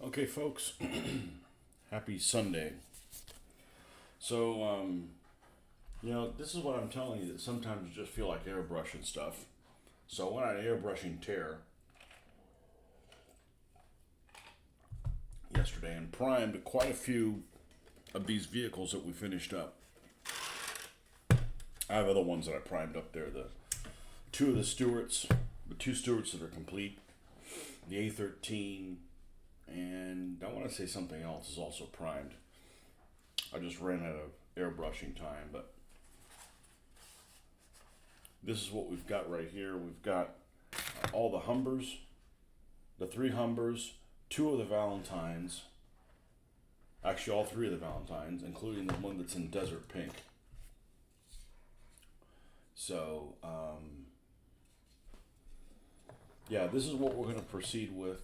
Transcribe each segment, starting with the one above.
Okay, folks, happy Sunday. So, this is what I'm telling you that sometimes you just feel like airbrushing stuff. So, I went on an airbrushing tear yesterday and primed quite a few of these vehicles that we finished up. I have other ones that I primed up there. The two Stewarts that are complete, the A13, and I want to say something else is also primed. I just ran out of airbrushing time, but this is what we've got right here. We've got all the Humbers, the three Humbers, two of the Valentines, actually all three of the Valentines, including the one that's in desert pink. So, yeah, this is what we're going to proceed with.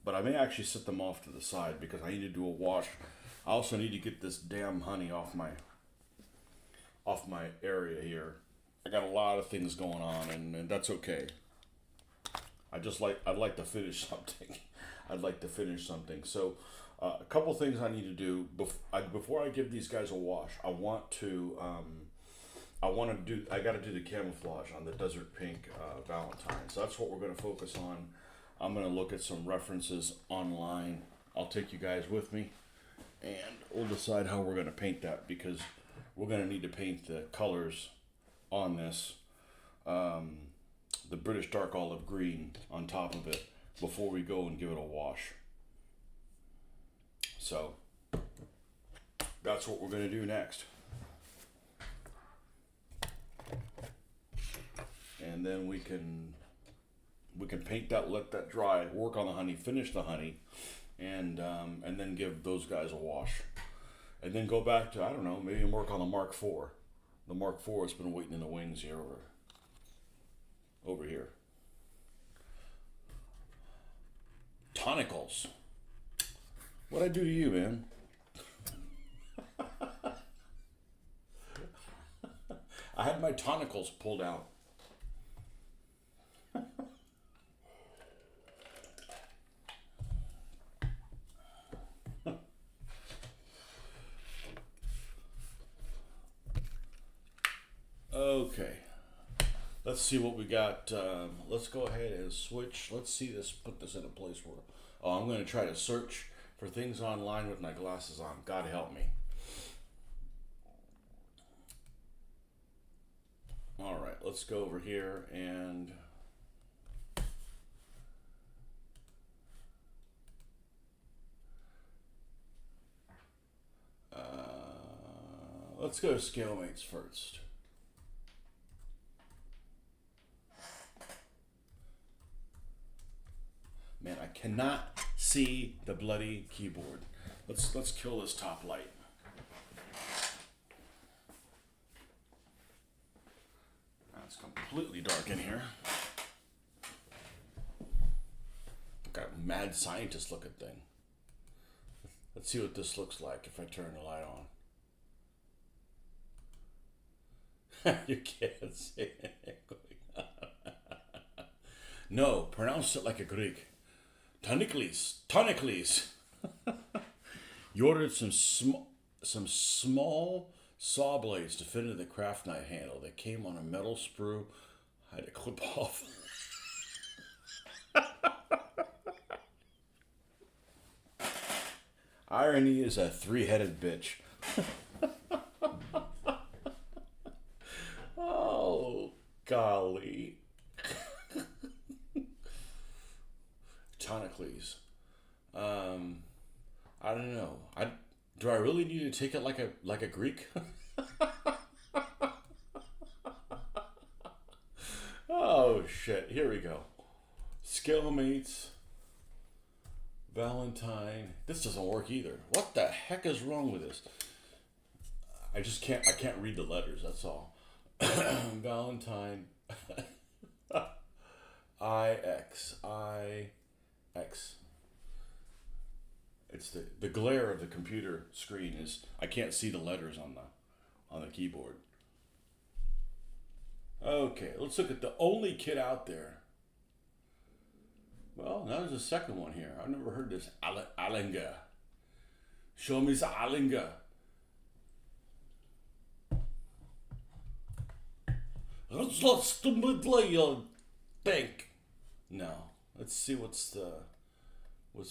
But I may actually set them off to the side because I need to do a wash. I also need to get this damn honey off my area here. I got a lot of things going on, and that's okay. I'd like to finish something. I'd like to finish something. So, a couple things I need to do before I give these guys a wash. I got to do the camouflage on the desert pink Valentine. So that's what we're going to focus on. I'm going to look at some references online. I'll take you guys with me, and we'll decide how we're going to paint that because we're going to need to paint the colors on this. The British dark olive green on top of it before we go and give it a wash. So that's what we're going to do next. And then we can paint that, let that dry, work on the honey, finish the honey, and then give those guys a wash. And then go back to, I don't know, maybe work on the Mark IV. The Mark IV has been waiting in the wings here over here. Tonicals. What'd I do to you, man? I had my tonicals pulled out. Okay, let's see what we got. Let's go ahead and switch. Let's see this. Put this in a place where. Oh, I'm going to try to search for things online with my glasses on. God help me. All right, let's go over here and. Let's go to scale mates first. Man, I cannot see the bloody keyboard. Let's kill this top light. It's completely dark in here. Got a mad scientist looking thing. Let's see what this looks like if I turn the light on. You can't see it. No, pronounce it like a Greek. Tonicles. You ordered some small saw blades to fit into the craft knife handle. They came on a metal sprue. I had to clip off. Irony is a three-headed bitch. Oh, golly. Tonicles. I don't know. Do I really need to take it like a Greek? Oh shit! Here we go. Scalemates. Valentine. This doesn't work either. What the heck is wrong with this? I just can't. I can't read the letters. That's all. Valentine. IX. It's the glare of the computer screen is I can't see the letters on the keyboard. Okay, let's look at the only kit out there Well, now there's a second one here. I've never heard this. Alinga. Show me the Alinga. Let's lost the middle bank. No. Let's see what's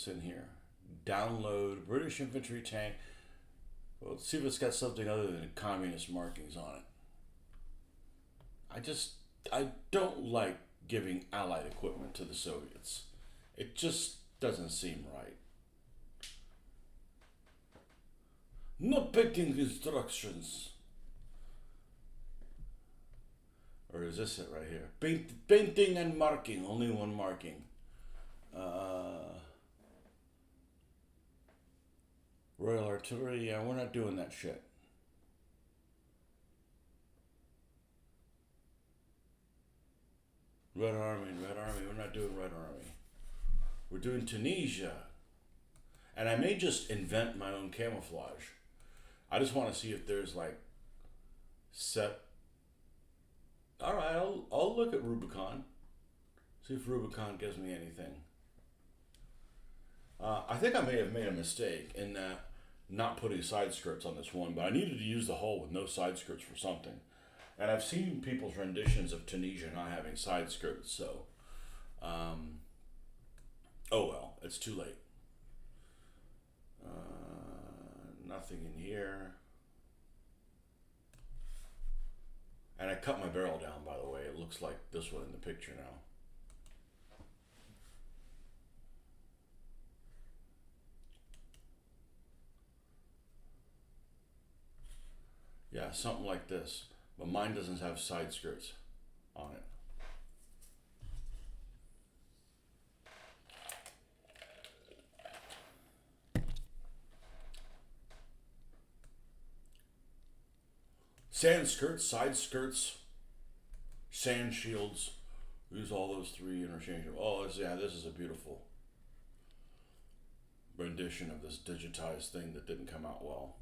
in here. Download British infantry tank. Well, let's see if it's got something other than communist markings on it. I don't like giving Allied equipment to the Soviets. It just doesn't seem right. No painting instructions. Or is this it right here? Painting and marking. Only one marking. Royal Artillery. Yeah, we're not doing that shit. Red Army. We're not doing Red Army. We're doing Tunisia. And I may just invent my own camouflage. I just want to see if there's like set. All right, I'll look at Rubicon. See if Rubicon gives me anything. I think I may have made a mistake in that not putting side skirts on this one, but I needed to use the hull with no side skirts for something. And I've seen people's renditions of Tunisia not having side skirts, so oh well, it's too late. Nothing in here. And I cut my barrel down, by the way. It looks like this one in the picture now. Yeah, something like this. But mine doesn't have side skirts on it. Sand skirts, side skirts, sand shields. Use all those three interchangeable. Oh, yeah, this is a beautiful rendition of this digitized thing that didn't come out well.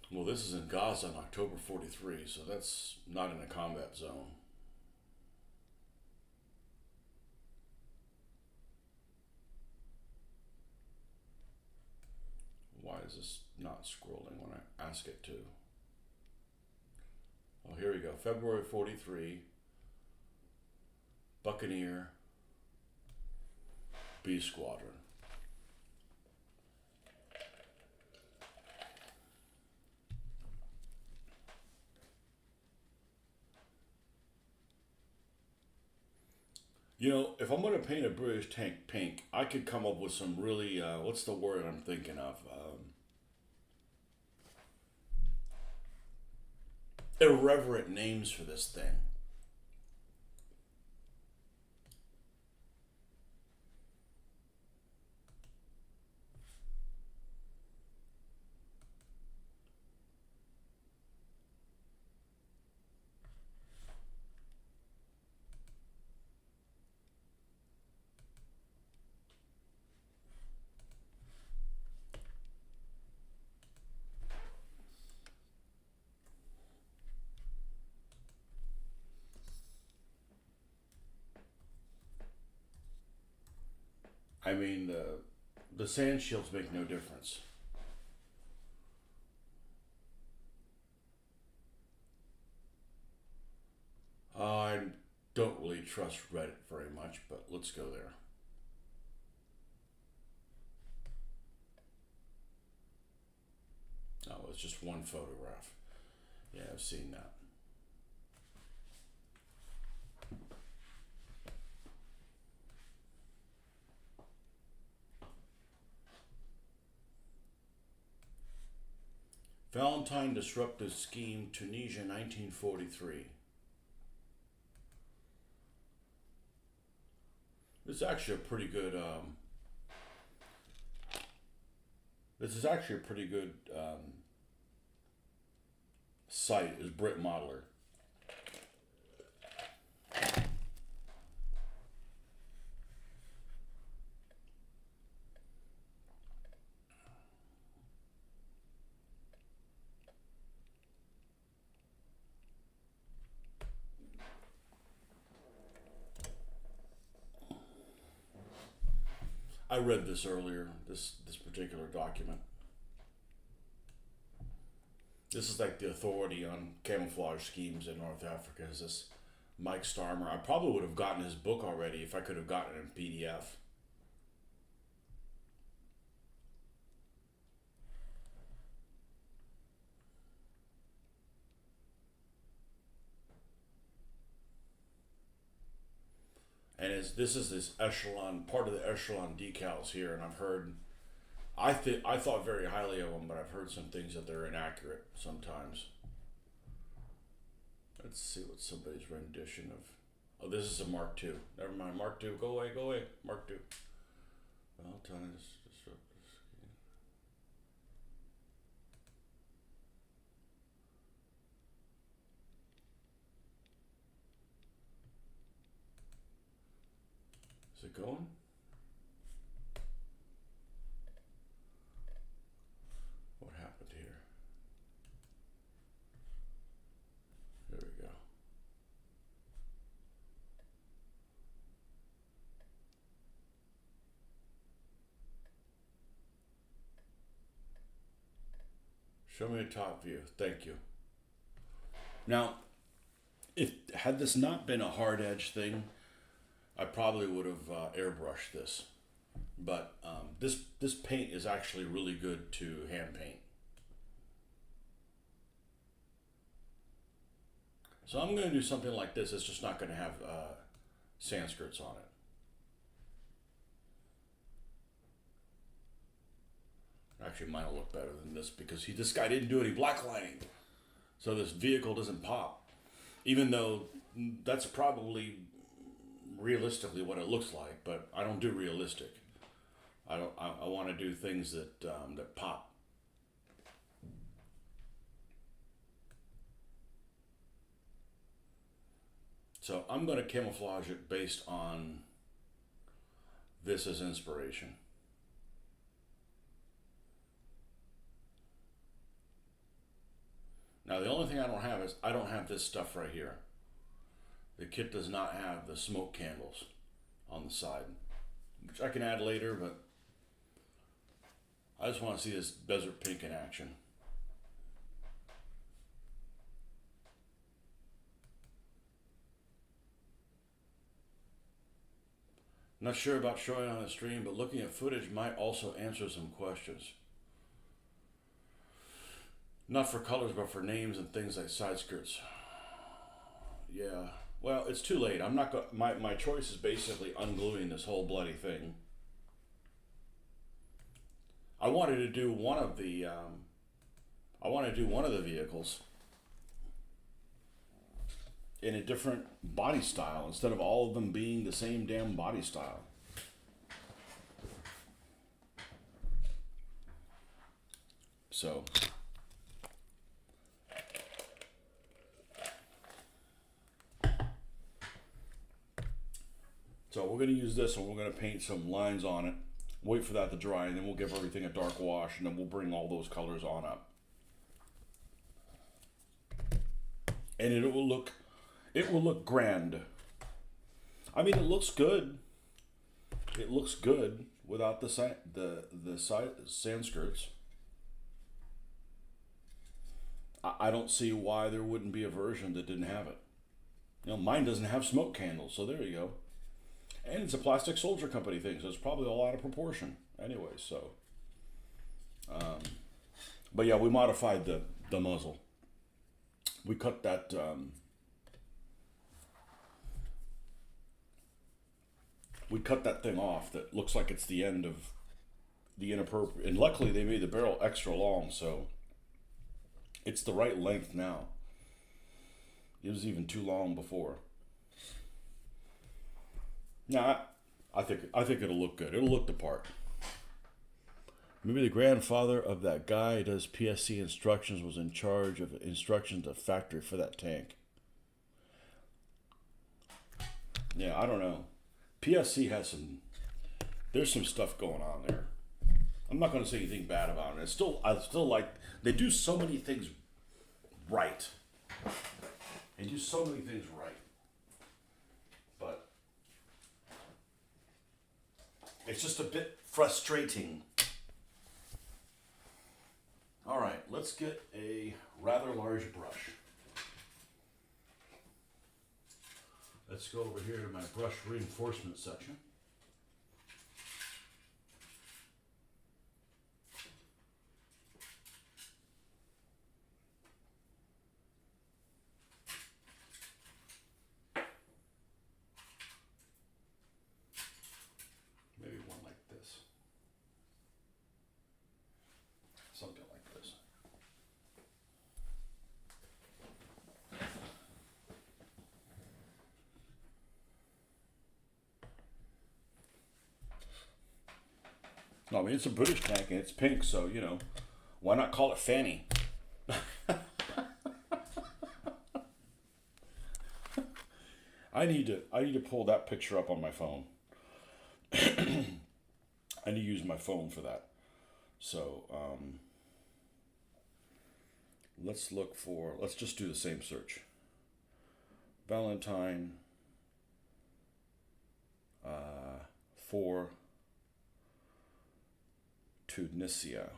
Well, this is in Gaza in October 43, so that's not in a combat zone. Why is this not scrolling when I ask it to? Oh, here we go. February 43. Buccaneer. B Squadron. You know, if I'm going to paint a British tank pink, I could come up with some really, what's the word I'm thinking of? Irreverent names for this thing. I mean, the sand shields make no difference. I don't really trust Reddit very much, but let's go there. Oh, it's just one photograph. Yeah, I've seen that. Valentine Disruptive Scheme, Tunisia, 1943. This is actually a pretty good. This is actually a pretty good site. Is Brit Modeler. I read this earlier, this particular document. This is like the authority on camouflage schemes in North Africa, is this Mike Starmer. I probably would have gotten his book already if I could have gotten it in PDF. And this is this echelon, part of the echelon decals here, and I've heard, I thought very highly of them, but I've heard some things that they're inaccurate sometimes. Let's see what somebody's rendition of. Oh, this is a Mark II. Never mind, Mark II. Go away, go away. Mark II. Valentine's disruptive. Is it going? What happened here? There we go. Show me a top view. Thank you. Now, if had this not been a hard edge thing, I probably would have airbrushed this. But this paint is actually really good to hand paint. So I'm going to do something like this. It's just not going to have sand skirts on it. Actually, mine will look better than this because this guy didn't do any blacklining. So this vehicle doesn't pop. Even though that's probably realistically what it looks like, but I don't do realistic. I want to do things that pop. So I'm going to camouflage it based on this as inspiration. Now the only thing I don't have is I don't have this stuff right here. The kit does not have the smoke candles on the side, which I can add later, but I just want to see this desert pink in action. Not sure about showing on the stream, but looking at footage might also answer some questions. Not for colors, but for names and things like side skirts. Yeah. Well, it's too late. I'm not my choice is basically ungluing this whole bloody thing. I wanted to do one of the vehicles in a different body style instead of all of them being the same damn body style. So we're going to use this and we're going to paint some lines on it, wait for that to dry, and then we'll give everything a dark wash, and then we'll bring all those colors on up. And it will look grand. I mean, it looks good. It looks good without the sand skirts. I don't see why there wouldn't be a version that didn't have it. You know, mine doesn't have smoke candles, so there you go. And it's a Plastic Soldier Company thing, so it's probably all out of proportion. Anyway, so. But yeah, we modified the muzzle. We cut that. We cut that thing off that looks like it's the end of the inappropriate. And luckily, they made the barrel extra long, so it's the right length now. It was even too long before. Nah, I think it'll look good. It'll look the part. Maybe the grandfather of that guy who does PSC instructions was in charge of instructions to factory for that tank. Yeah, I don't know. PSC has there's some stuff going on there. I'm not going to say anything bad about it. I still like, they do so many things right. They do so many things right. But it's just a bit frustrating. All right, let's get a rather large brush. Let's go over here to my brush reinforcement section. Maybe one like this. Something like this. No, I mean, it's a British tank and it's pink, so, you know, why not call it Fanny? I need to pull that picture up on my phone. I need to use my phone for that. So, let's just do the same search. Valentine, for Tunisia.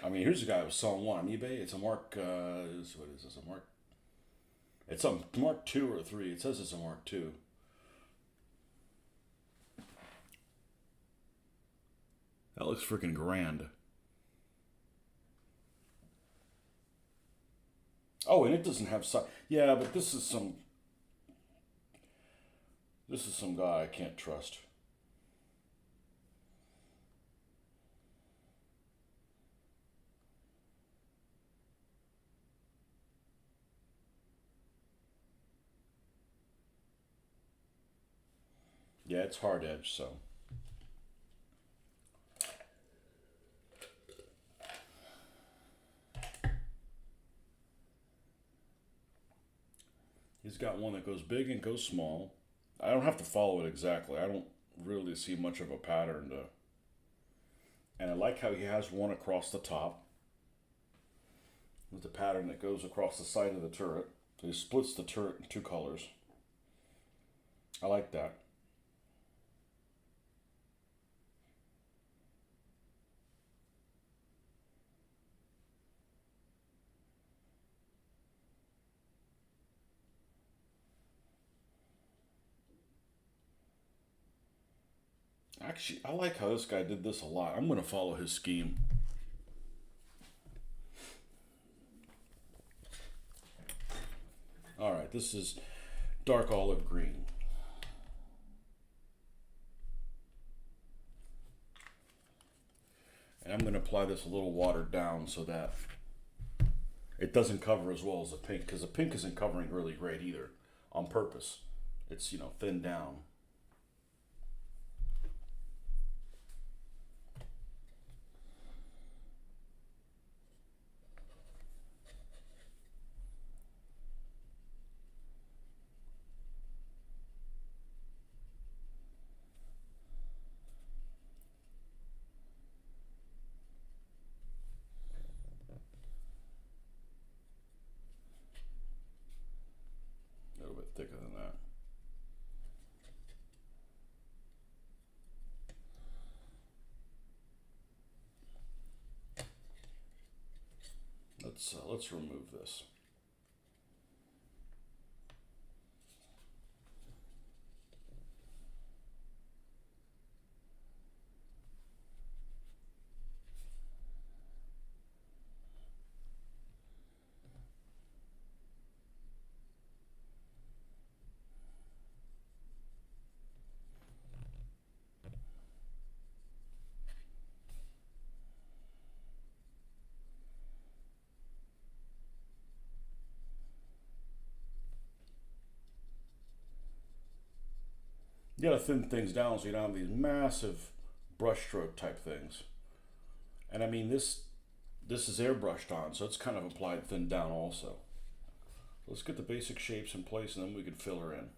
I mean, here's a guy who was selling one on eBay. It's a Mark. What is this? A Mark? It's a Mark 2 or 3. It says it's a Mark 2. That looks freaking grand. Oh, and it doesn't have sight. Yeah, but this is some guy I can't trust. Yeah, it's hard edge, so. He's got one that goes big and goes small. I don't have to follow it exactly. I don't really see much of a pattern to. And I like how he has one across the top. With the pattern that goes across the side of the turret. So he splits the turret in two colors. I like that. Actually, I like how this guy did this a lot. I'm going to follow his scheme. All right, this is dark olive green. And I'm going to apply this a little watered down so that it doesn't cover as well as the pink, because the pink isn't covering really great either on purpose. It's, you know, thinned down. A little bit thicker than that. Let's remove this. You gotta thin things down so you don't have these massive brushstroke type things. And I mean this is airbrushed on, so it's kind of applied thinned down also. Let's get the basic shapes in place and then we can fill her in.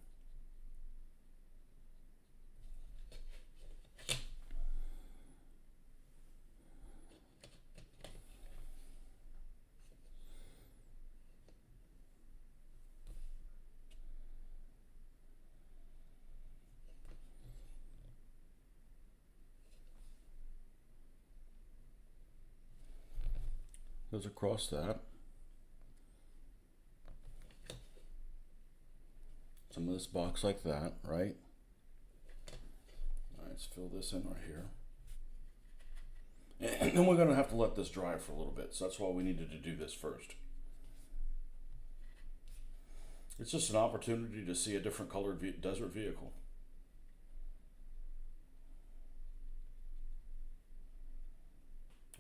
Goes across that. Some of this box like that, right? All right, let's fill this in right here. And then we're gonna have to let this dry for a little bit. So that's why we needed to do this first. It's just an opportunity to see a different colored desert vehicle.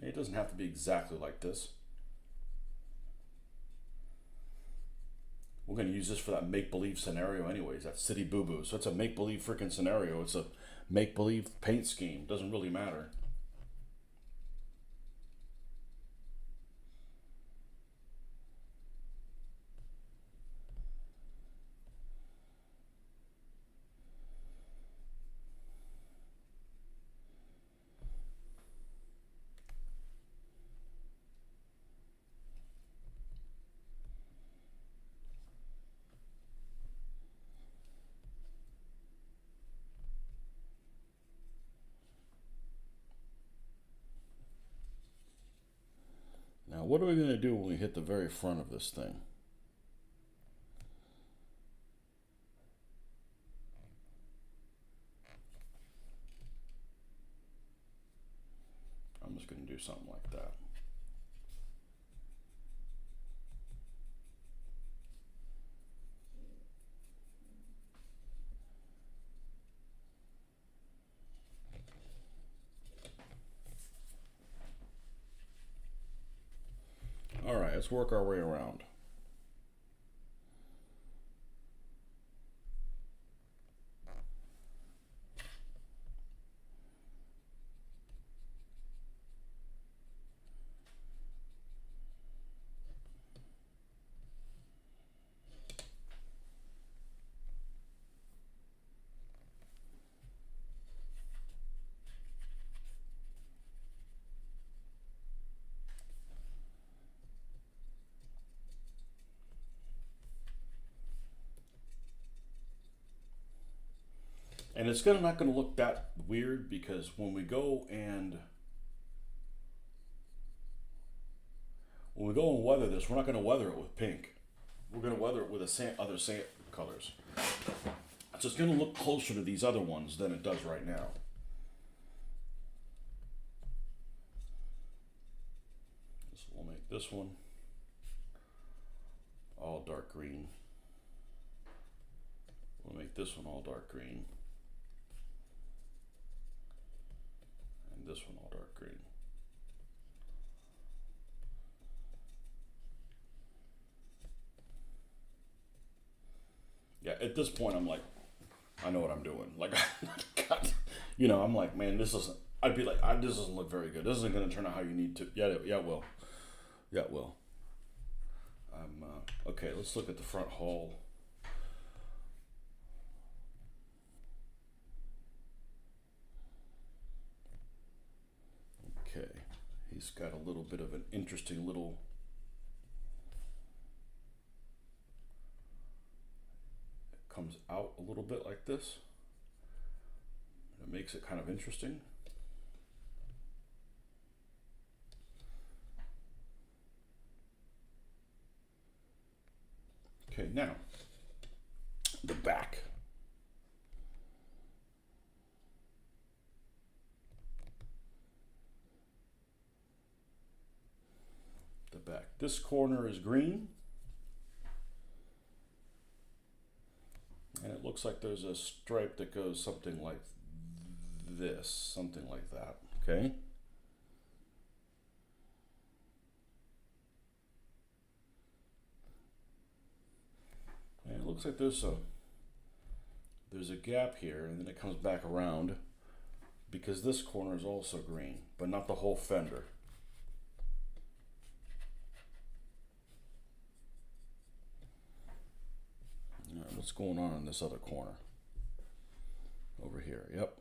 It doesn't have to be exactly like this. We're going to use this for that make-believe scenario anyways, that city boo-boo. So it's a make-believe freaking scenario. It's a make-believe paint scheme. Doesn't really matter. Now, what are we going to do when we hit the very front of this thing? I'm just going to do something like that. All right, let's work our way around. And it's not going to look that weird because when we go and weather this, we're not going to weather it with pink. We're going to weather it with other sand colors. So it's going to look closer to these other ones than it does right now. So we'll make this one all dark green. We'll make this one all dark green. And this one all dark green. Yeah, at this point I'm like, I know what I'm doing. Like, you know, I'm like, man, this isn't. I'd be like, this doesn't look very good. This isn't going to turn out how you need to. Yeah, it will. Yeah, it will. Okay, let's look at the front hull. Okay, he's got a little bit of an interesting little. It comes out a little bit like this. It makes it kind of interesting. Okay, now the back. The back. This corner is green. And it looks like there's a stripe that goes something like this, something like that, okay? And it looks like there's a gap here, and then it comes back around because this corner is also green, but not the whole fender. going on in this other corner? Over here, yep.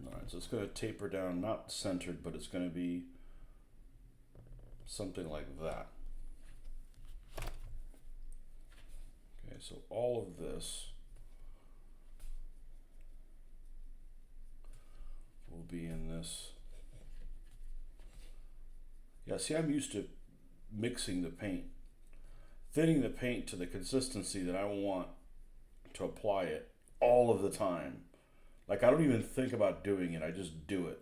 All right, so it's going to taper down, not centered, but it's going to be something like that. Okay, so all of this will be in this. Yeah, see, I'm used to mixing the paint, thinning the paint to the consistency that I want to apply it all of the time. Like, I don't even think about doing it, I just do it.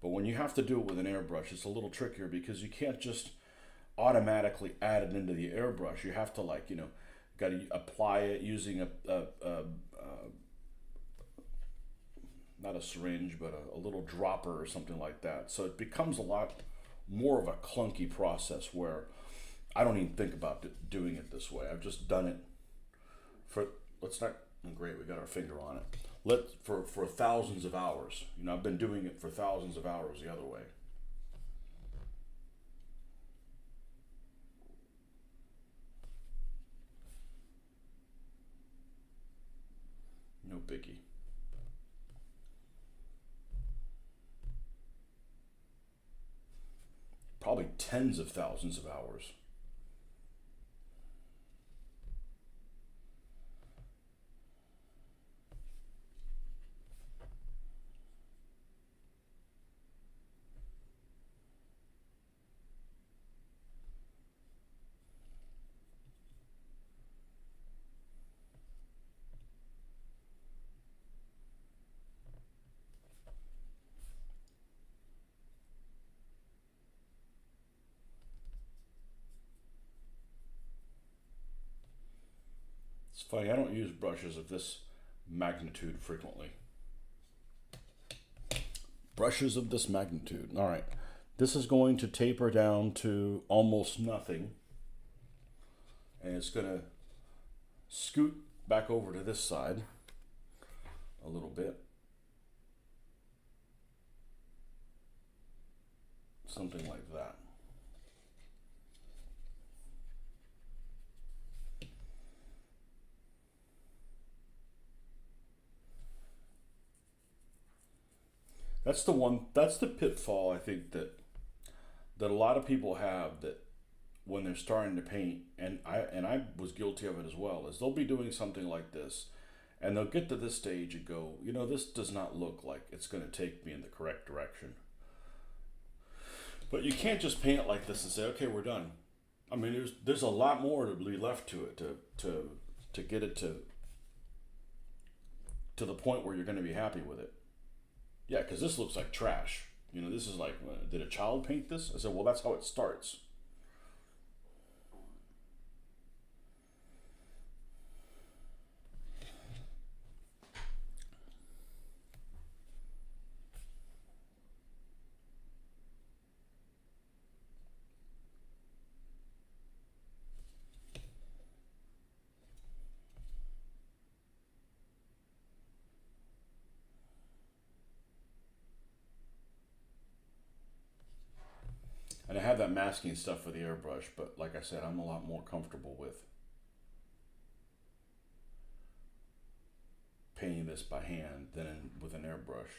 But when you have to do it with an airbrush, it's a little trickier because you can't just automatically add it into the airbrush. You have to, like, you know, got to apply it using not a syringe, but a little dropper or something like that. So it becomes a lot more of a clunky process where I don't even think about doing it this way. I've just done it for, let's not, great, we got our finger on it. For thousands of hours. You know, I've been doing it for thousands of hours the other way. No biggie. Probably tens of thousands of hours. It's funny, I don't use brushes of this magnitude frequently. Brushes of this magnitude. All right, this is going to taper down to almost nothing. And it's going to scoot back over to this side a little bit. Something like that. That's the pitfall I think that a lot of people have, that when they're starting to paint, and I was guilty of it as well, is they'll be doing something like this and they'll get to this stage and go, you know, this does not look like it's going to take me in the correct direction. But you can't just paint it like this and say, okay, we're done. I mean, there's a lot more to be left to it to get it to the point where you're going to be happy with it. Yeah, because this looks like trash. You know, this is like, did a child paint this? I said, well, that's how it starts. And I have that masking stuff for the airbrush, but like I said, I'm a lot more comfortable with painting this by hand than with an airbrush.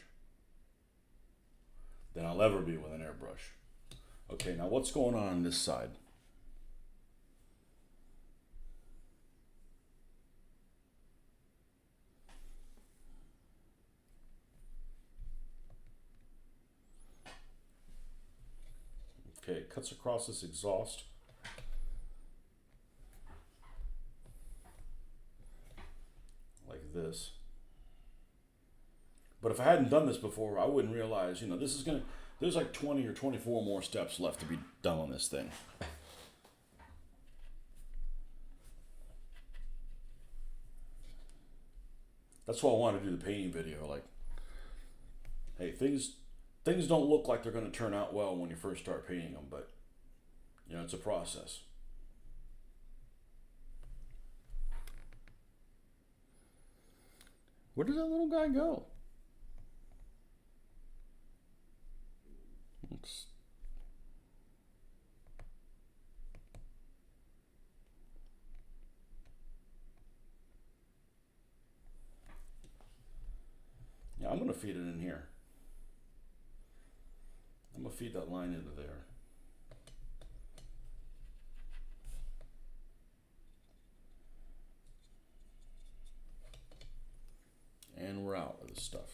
Than I'll ever be with an airbrush. Okay, now what's going on this side? Okay, it cuts across this exhaust. Like this. But if I hadn't done this before, I wouldn't realize, you know, this is gonna, there's like 20 or 24 more steps left to be done on this thing. That's why I want to do the painting video. Like, hey, things don't look like they're going to turn out well when you first start painting them, but you know, it's a process. Where does that little guy go? It's to feed it in here. I'm going to feed that line into there. And we're out of this stuff.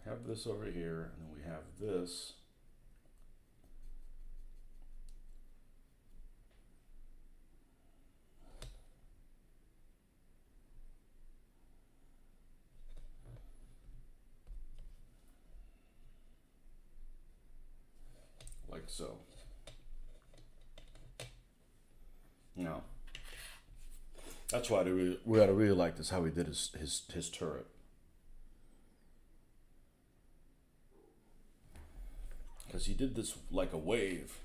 Have this over here, and then we have this. Like so. Now, that's why we ought to really like this, how he did his turret. Because he did this like a wave.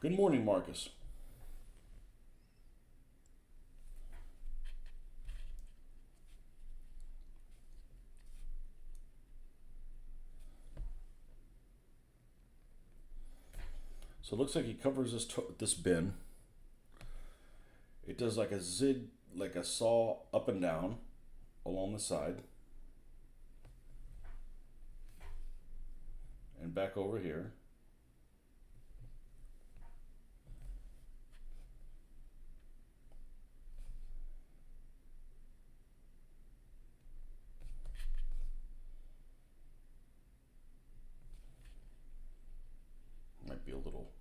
Good morning, Marcus. So it looks like he covers this bin. It does like a zig, like a saw up and down along the side. And back over here.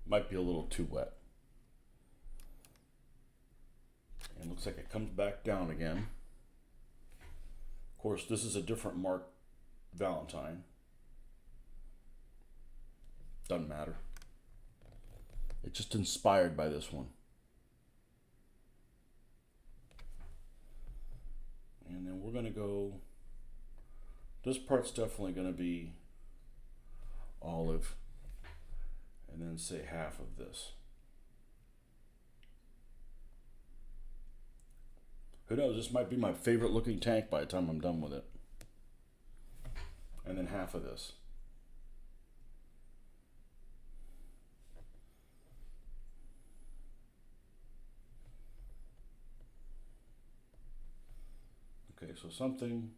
Might be a little too wet. And looks like it comes back down again. Of course, this is a different Mark Valentine. Doesn't matter. It's just inspired by this one. And then we're gonna go, this part's definitely gonna be olive. And then say half of this. Who knows, this might be my favorite looking tank by the time I'm done with it. And then half of this. Okay, so something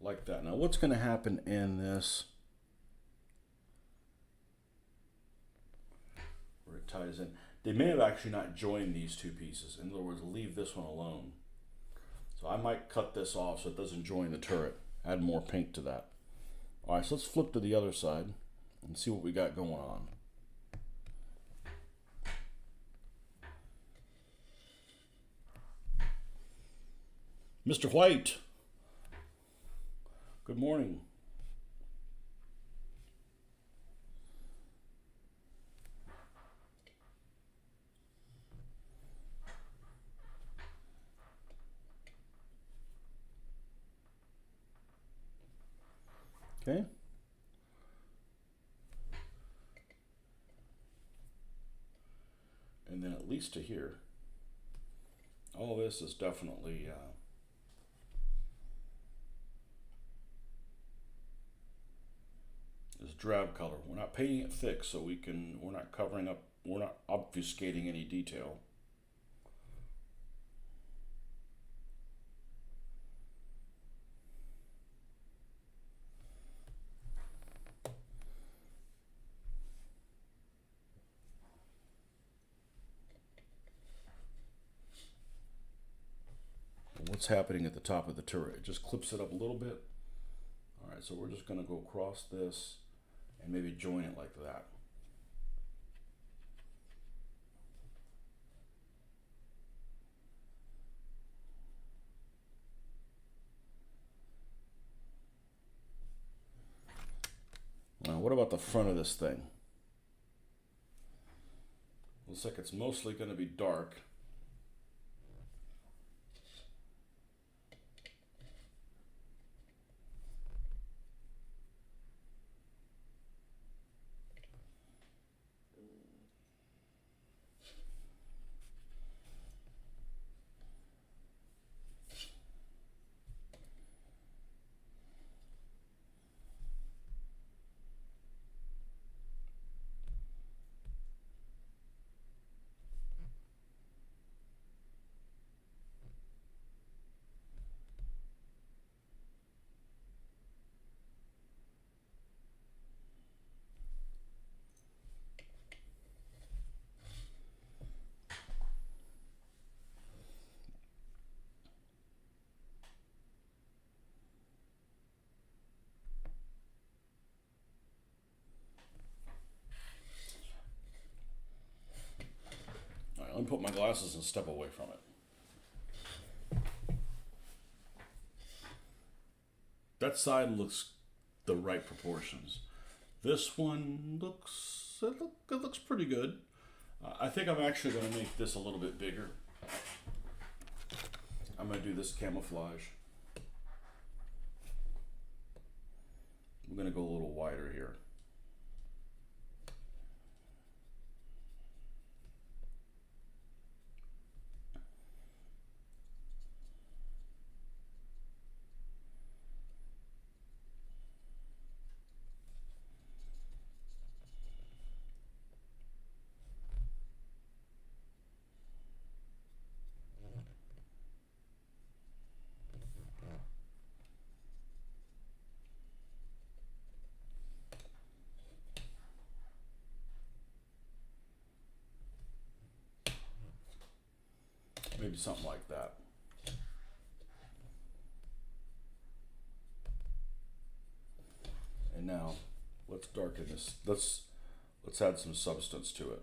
like that. Now what's going to happen in this, where it ties in, they may have actually not joined these two pieces. In other words, leave this one alone. So I might cut this off so it doesn't join the turret. Add more pink to that. All right, so let's flip to the other side and see what we got going on. Mr. White, good morning. Okay. And then at least to here, all this is definitely is drab color. We're not painting it thick, so we're not covering up, we're not obfuscating any detail. what's happening at the top of the turret. It just clips it up a little bit. All right, so we're just going to go across this and maybe join it like that. Now, what about the front of this thing? Looks like it's mostly going to be dark. All right, let me put my glasses and step away from it. That side looks the right proportions. This one looks, it looks pretty good. I think I'm actually going to make this a little bit bigger. I'm going to do this camouflage. I'm going to go a little wider here. Maybe something like that. And now let's darken this. Let's add some substance to it.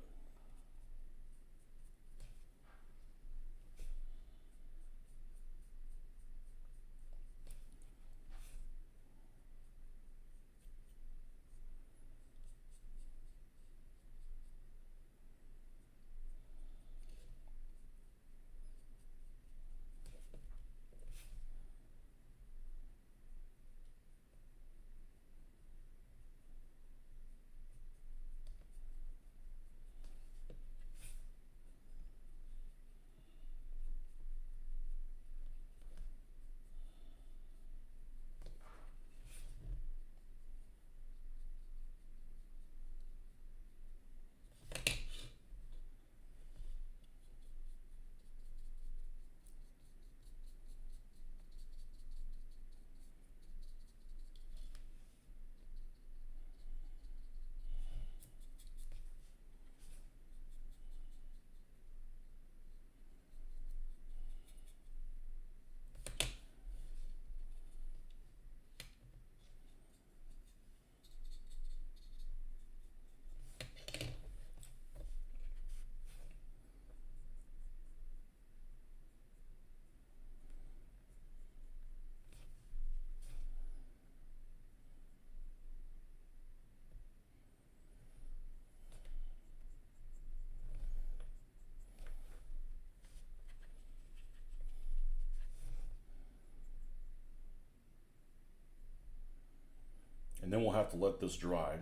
And then we'll have to let this dry.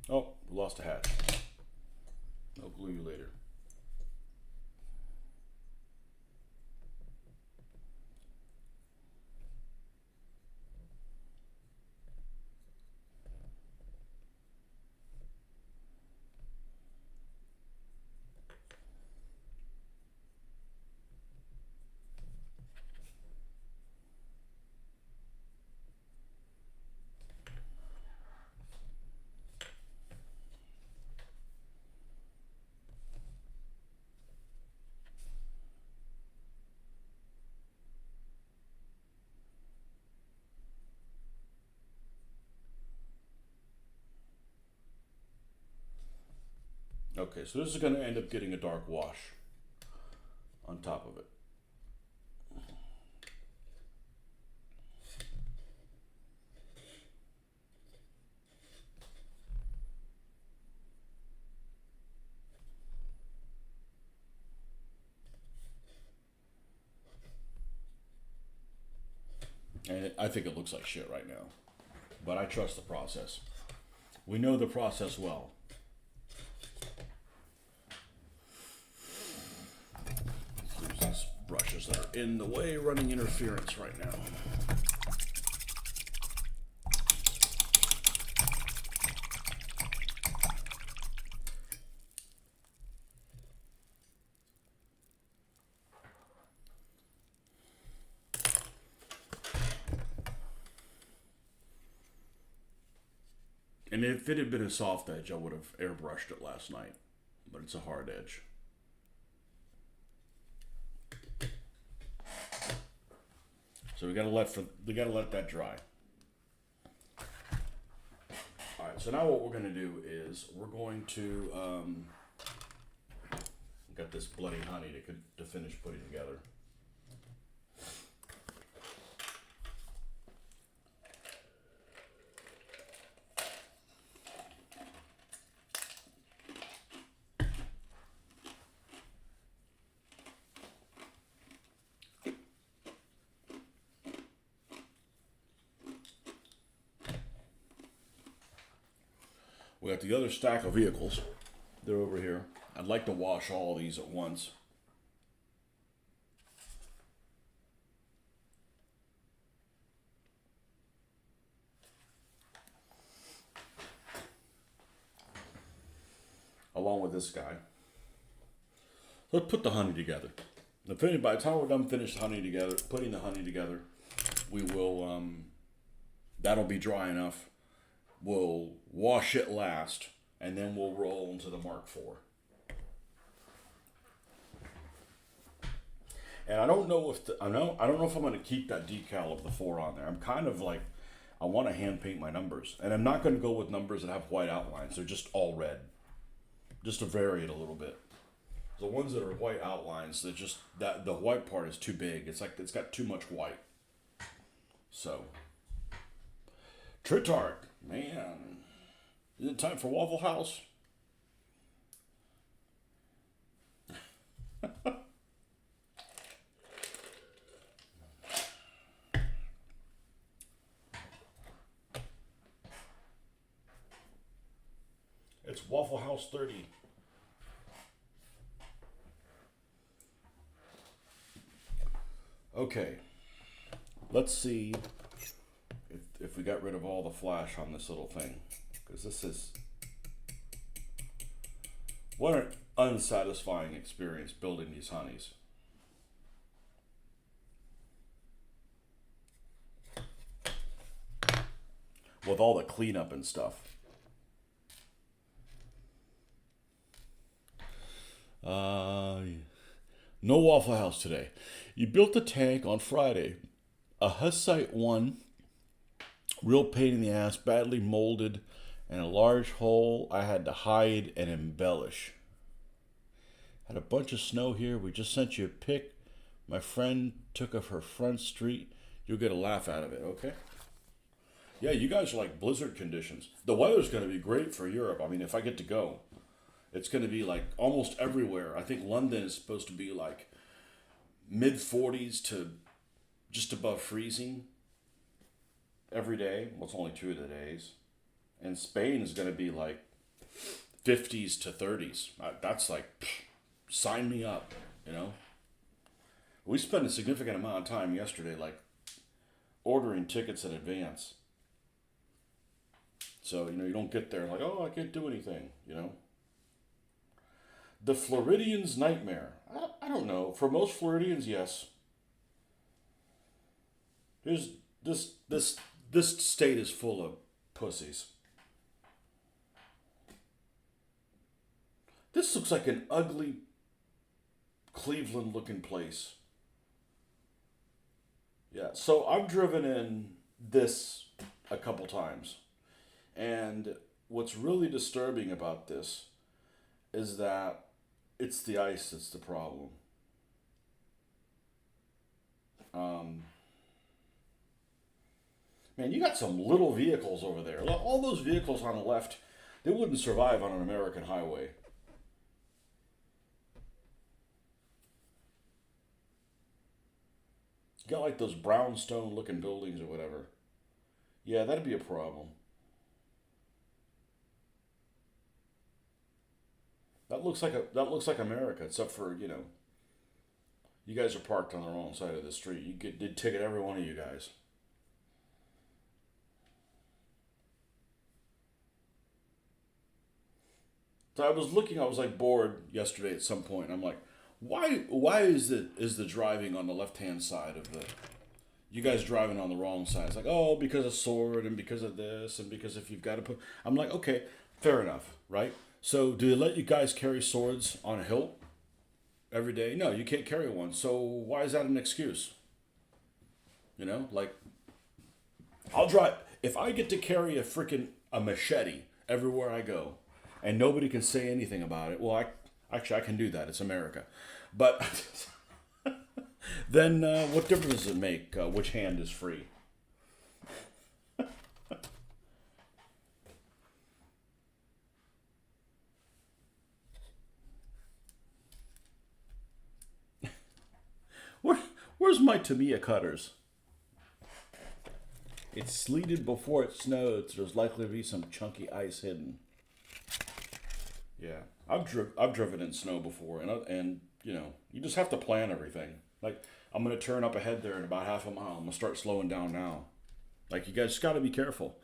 Oh, we lost a hatch. I'll glue you later. so this is going to end up getting a dark wash on top of it. And I think it looks like shit right now, but I trust the process. We know the process well. There's these brushes that are in the way, running interference right now. And if it had been a soft edge, I would have airbrushed it last night, but it's a hard edge. So we gotta let that dry. All right. So now what we're gonna do is we're going to got this bloody honey to finish putting together. We got the other stack of vehicles. They're over here. I'd like to wash all of these at once. Along with this guy. Let's put the honey together. By the time we're done putting the honey together, we will, that'll be dry enough. We'll wash it last, and then we'll roll into the Mark IV. And I don't know if I don't know if I'm going to keep that decal of the 4 on there. I'm kind of like, I want to hand paint my numbers, and I'm not going to go with numbers that have white outlines. They're just all red, just to vary it a little bit. The ones that are white outlines, they're just that the white part is too big. It's like it's got too much white. So, Tritart. Man, is it time for Waffle House? It's Waffle House 30. Okay, let's see if we got rid of all the flash on this little thing, because this is what an unsatisfying experience building these honeys. With all the cleanup and stuff. No Waffle House today. You built the tank on Friday. A Hussite 1. Real pain in the ass, badly molded, and a large hole I had to hide and embellish. Had a bunch of snow here. We just sent you a pic. My friend took of her front street. You'll get a laugh out of it, okay? Yeah, you guys are like blizzard conditions. The weather's going to be great for Europe. I mean, if I get to go, it's going to be like almost everywhere. I think London is supposed to be like mid 40s to just above freezing every day. Well, it's only 2 of the days. And Spain is going to be like 50s to 30s. That's like, sign me up, you know? We spent a significant amount of time yesterday, like, ordering tickets in advance. So, you don't get there like, oh, I can't do anything, The Floridian's nightmare. I don't know. For most Floridians, yes. This state is full of pussies. This looks like an ugly Cleveland-looking place. Yeah, so I've driven in this a couple times. And what's really disturbing about this, is that it's the ice that's the problem. Um, Man, you got some little vehicles over there. All those vehicles on the left, they wouldn't survive on an American highway. You got like those brownstone looking buildings or whatever. Yeah, that'd be a problem. That looks like America, except for you guys are parked on the wrong side of the street. They'd ticket every one of you guys. So I was looking. I was like bored yesterday at some point. And I'm like, why is the driving on the left hand side of the you guys driving on the wrong side? It's like, oh, because of sword and because of this and because if you've got to put. I'm like, okay, fair enough, right? So do they let you guys carry swords on a hilt every day? No, you can't carry one. So why is that an excuse? Like I'll drive if I get to carry a machete everywhere I go, and nobody can say anything about it. Well, I can do that. It's America, but then what difference does it make which hand is free? Where, where's my Tamiya cutters? It's sleeted before it snowed, so there's likely to be some chunky ice hidden. Yeah, I've driven in snow before, and you just have to plan everything. Like I'm gonna turn up ahead there in about half a mile. I'm gonna start slowing down now. Like you guys got to be careful.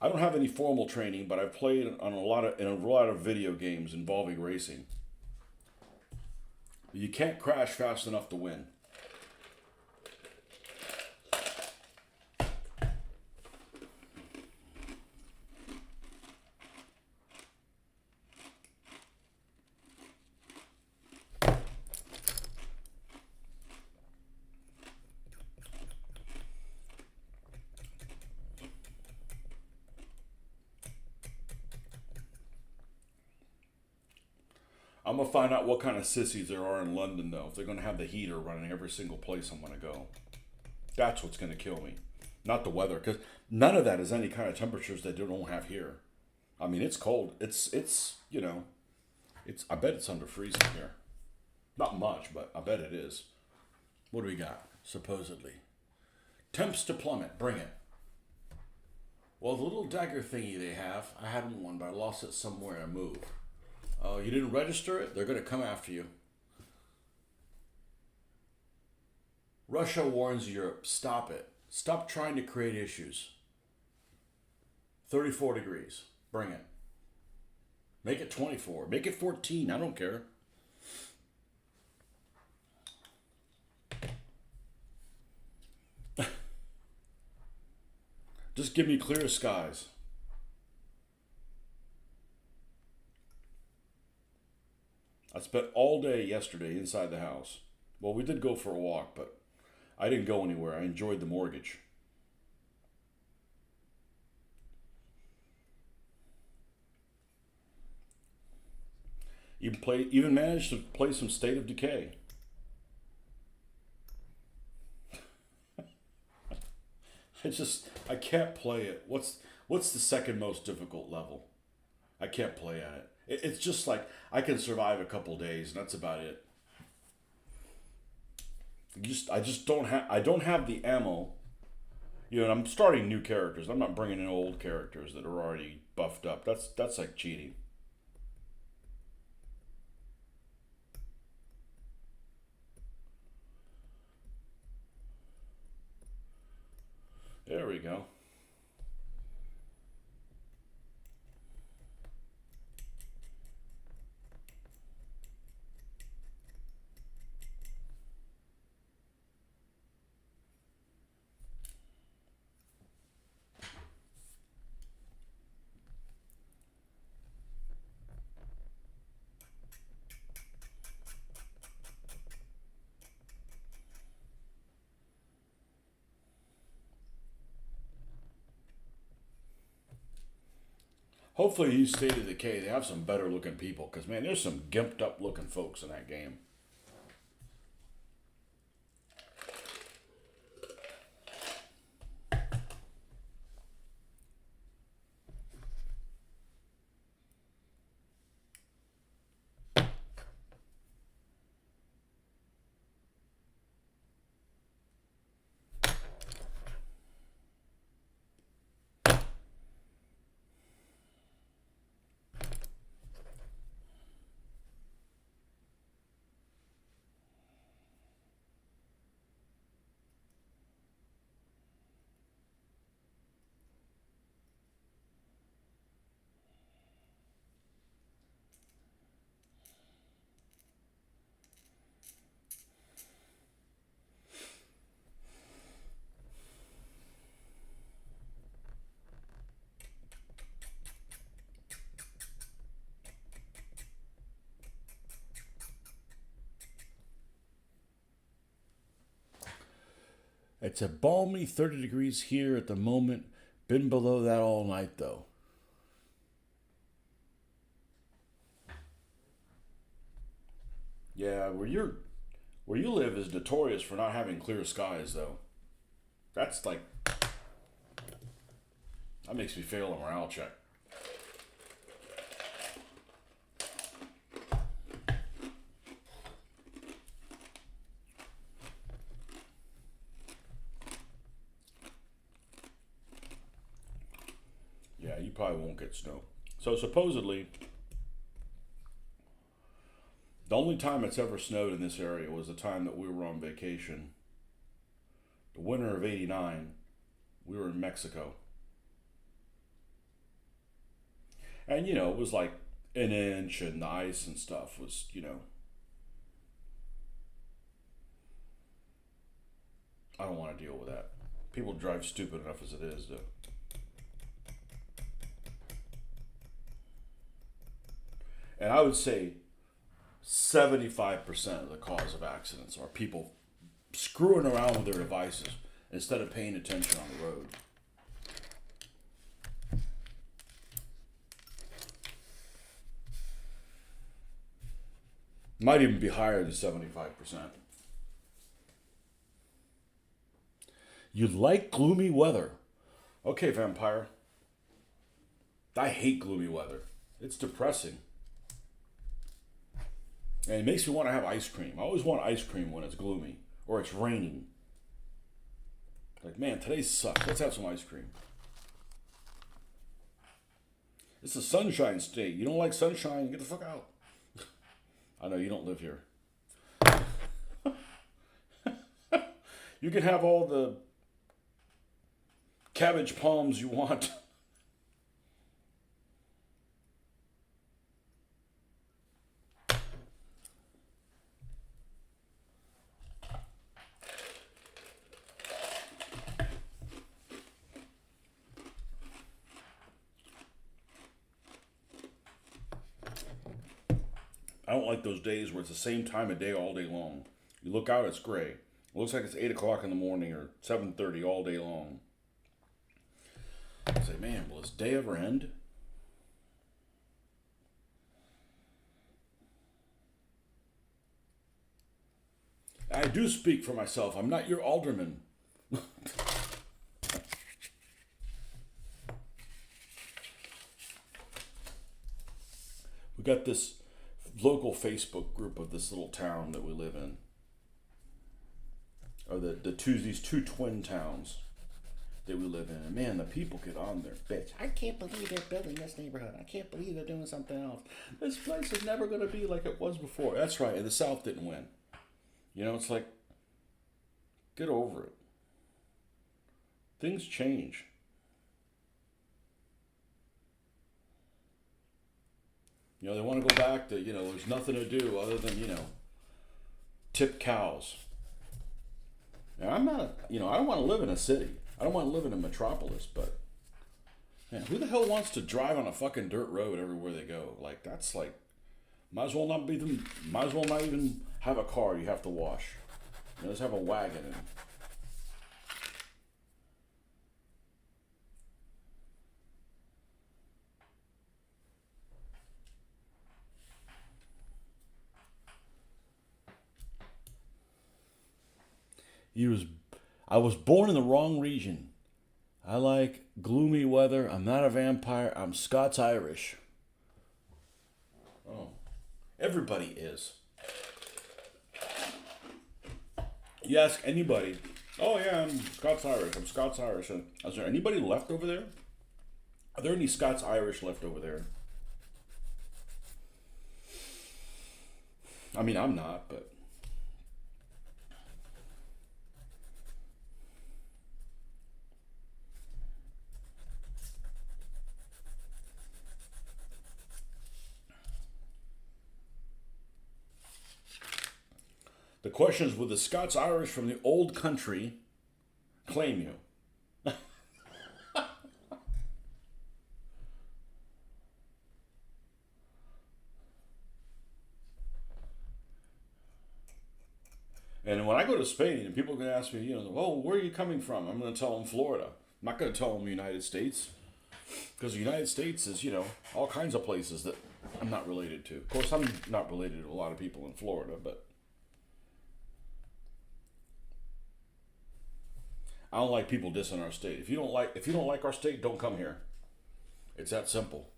I don't have any formal training, but I've played on a lot of video games involving racing. You can't crash fast enough to win. I'm gonna find out what kind of sissies there are in London, though. If they're gonna have the heater running every single place I'm gonna go, that's what's gonna kill me. Not the weather, because none of that is any kind of temperatures that they don't have here. I mean, it's cold. It's. I bet it's under freezing here. Not much, but I bet it is. What do we got? Supposedly, temps to plummet. Bring it. Well, the little dagger thingy they have, I had one, but I lost it somewhere. I moved. Oh, you didn't register it? They're going to come after you. Russia warns Europe. Stop it. Stop trying to create issues. 34 degrees. Bring it. Make it 24. Make it 14. I don't care. Just give me clear skies. I spent all day yesterday inside the house. Well, we did go for a walk, but I didn't go anywhere. I enjoyed the mortgage. Even managed to play some State of Decay. I can't play it. What's the second most difficult level? I can't play at it. It's just like I can survive a couple days, and that's about it. I just don't have the ammo. And I'm starting new characters. I'm not bringing in old characters that are already buffed up. That's like cheating. There we go. Hopefully, you State of Decay, they have some better looking people. Because, man, there's some gimped up looking folks in that game. It's a balmy 30 degrees here at the moment. Been below that all night, though. Yeah, where you live is notorious for not having clear skies, though. That's like, that makes me fail a morale check. Yeah, you probably won't get snow. So supposedly, the only time it's ever snowed in this area was the time that we were on vacation. The winter of '89, we were in Mexico. And, it was like an inch, and the ice and stuff was, I don't want to deal with that. People drive stupid enough as it is, though. And I would say 75% of the cause of accidents are people screwing around with their devices instead of paying attention on the road. Might even be higher than 75%. You like gloomy weather. Okay, vampire. I hate gloomy weather. It's depressing. And it makes me want to have ice cream. I always want ice cream when it's gloomy or it's raining. Like, man, today sucks. Let's have some ice cream. It's a sunshine state. You don't like sunshine? Get the fuck out. I know you don't live here. You can have all the cabbage palms you want. I don't like those days where it's the same time of day all day long. You look out, it's gray. It looks like it's 8 o'clock in the morning or 7:30 all day long. I say, man, will this day ever end? I do speak for myself. I'm not your alderman. We got this local Facebook group of this little town that we live in. Or these two twin towns that we live in. And man, the people get on their bitch. I can't believe they're building this neighborhood. I can't believe they're doing something else. This place is never going to be like it was before. That's right. And the South didn't win. It's like, get over it. Things change. They want to go back to, there's nothing to do other than, tip cows. Now, I'm not, I don't want to live in a city. I don't want to live in a metropolis, but, man, who the hell wants to drive on a fucking dirt road everywhere they go? Like, that's like, might as well not even have a car you have to wash. Just have a wagon and He was. I was born in the wrong region. I like gloomy weather. I'm not a vampire. I'm Scots Irish. Oh, everybody is. You ask anybody. Oh yeah, I'm Scots Irish. I'm Scots Irish. Is there anybody left over there? Are there any Scots Irish left over there? I mean, I'm not, but the question is, will the Scots Irish from the old country claim you? And when I go to Spain and people are going to ask me, oh, where are you coming from? I'm going to tell them Florida. I'm not going to tell them United States. Because the United States is, all kinds of places that I'm not related to. Of course, I'm not related to a lot of people in Florida, but I don't like people dissing our state. If you don't like our state, don't come here. It's that simple.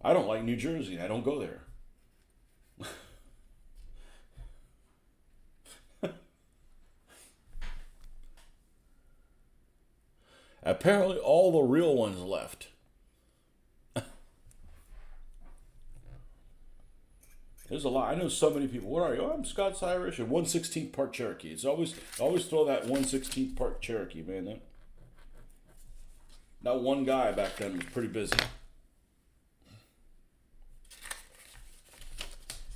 I don't like New Jersey and I don't go there. Apparently, all the real ones left. There's a lot. I know so many people. What are you? Oh, I'm Scots Irish and 1/16 part Cherokee. It's always throw that 1/16 part Cherokee, man. That one guy back then was pretty busy.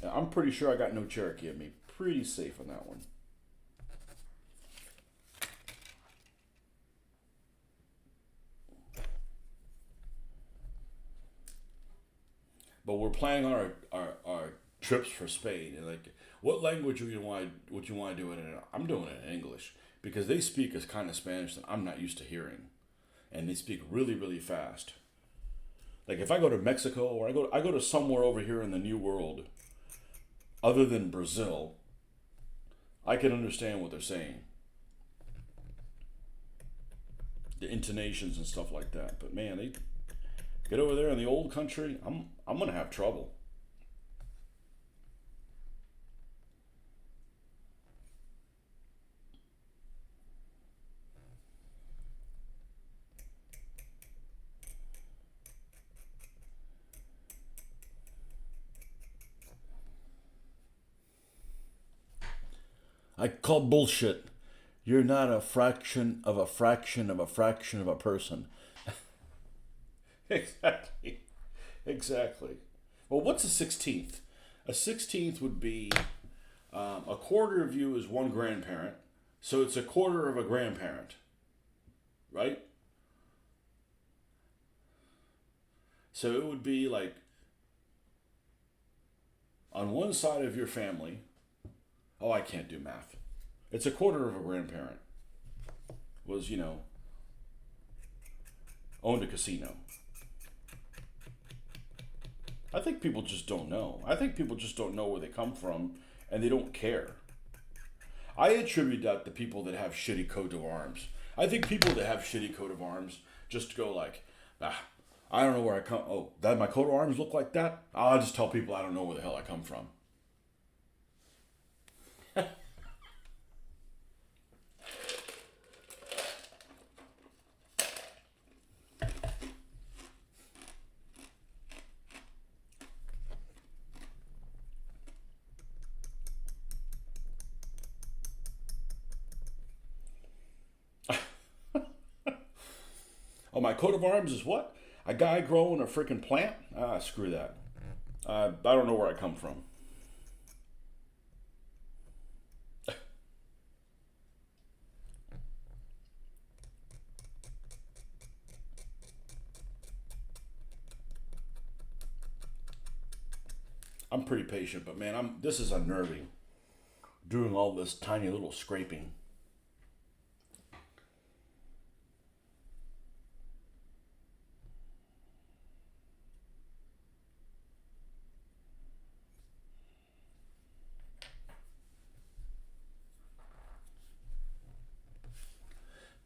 And I'm pretty sure I got no Cherokee in me. Pretty safe on that one. But we're planning on our trips for Spain, and like, what language would you want to do it in? I'm doing it in English because they speak a kind of Spanish that I'm not used to hearing, and they speak really really fast. Like if I go to Mexico or I go to somewhere over here in the New World, other than Brazil, I can understand what they're saying, the intonations and stuff like that. But man, they get over there in the old country, I'm gonna have trouble. I call bullshit. You're not a fraction of a fraction of a fraction of a person. Exactly. Exactly. Well, what's a 16th? A 16th would be a quarter of you is one grandparent, so it's a quarter of a grandparent, right? So it would be like on one side of your family. Oh, I can't do math. It's a quarter of a grandparent was, owned a casino. I think people just don't know. I think people just don't know where they come from and they don't care. I attribute that to people that have shitty coat of arms. I think people that have shitty coat of arms just go like, I don't know where I come. Oh, that my coat of arms look like that? I'll just tell people I don't know where the hell I come from. Oh, my coat of arms is what? A guy growing a freaking plant? Ah, screw that. I don't know where I come from. I'm pretty patient, but man, this is unnerving. Doing all this tiny little scraping.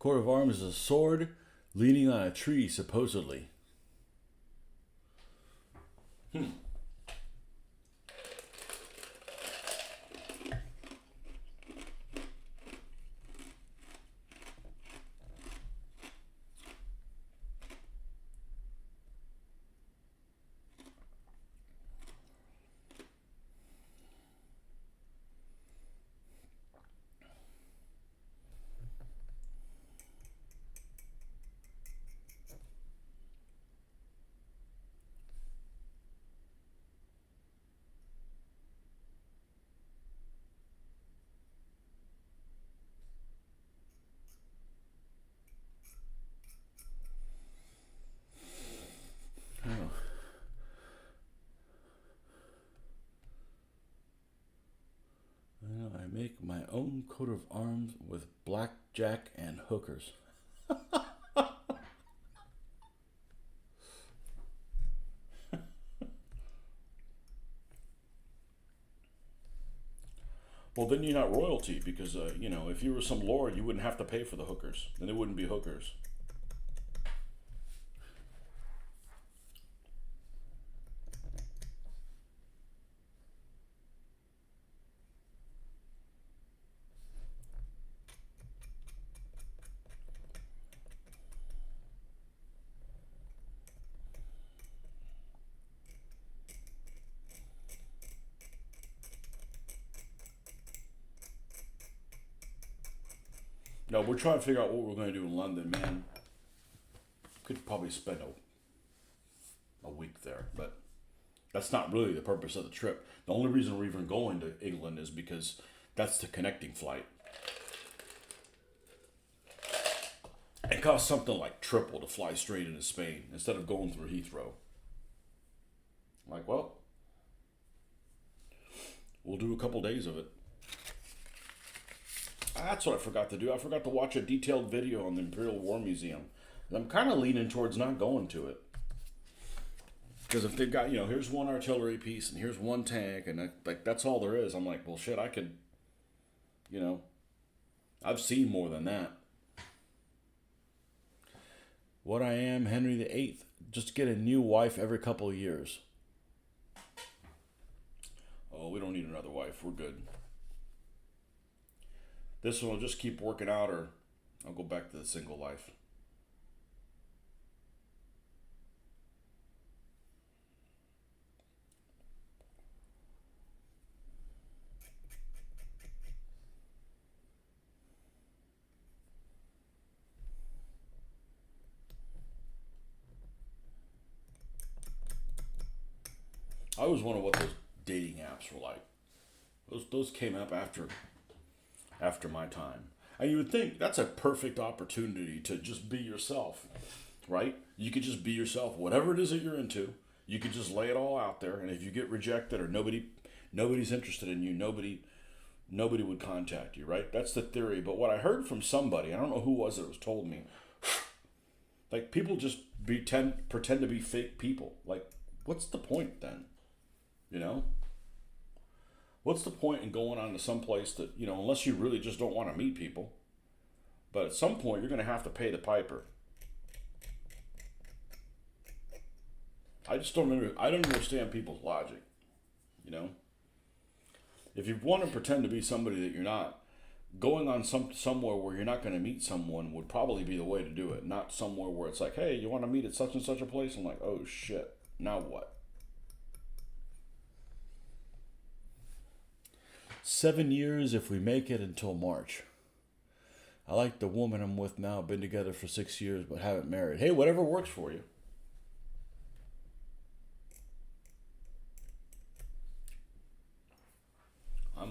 Coat of arms is a sword leaning on a tree, supposedly. Oh. I make my own coat of arms with blackjack and hookers. Well, then you're not royalty because, if you were some lord, you wouldn't have to pay for the hookers. Then it wouldn't be hookers. No, we're trying to figure out what we're going to do in London, man. Could probably spend a week there, but that's not really the purpose of the trip. The only reason we're even going to England is because that's the connecting flight. It costs something like triple to fly straight into Spain instead of going through Heathrow. I'm like, well, we'll do a couple days of it. That's what I forgot to do. I forgot to watch a detailed video on the Imperial War Museum. And I'm kind of leaning towards not going to it. Because if they've got, here's one artillery piece and here's one tank and that's all there is. I'm like, well, shit, I could, I've seen more than that. What I am, Henry VIII, just get a new wife every couple of years. Oh, we don't need another wife. We're good. This one will just keep working out, or I'll go back to the single life. I always wonder what those dating apps were like. Those came up after my time. And you would think that's a perfect opportunity to just be yourself, right? You could just be yourself, whatever it is that you're into. You could just lay it all out there, and if you get rejected or nobody's interested in you, nobody would contact you, right? That's the theory. But what I heard from somebody, I don't know who was it was told me, like people just pretend to be fake people. Like, what's the point then? What's the point in going on to some place that, unless you really just don't want to meet people. But at some point, you're going to have to pay the piper. I don't understand people's logic, If you want to pretend to be somebody that you're not, going on somewhere where you're not going to meet someone would probably be the way to do it. Not somewhere where it's like, hey, you want to meet at such and such a place? I'm like, oh shit, now what? 7 years if we make it until March. I like the woman I'm with now. Been together for 6 years but haven't married. Hey, whatever works for you. I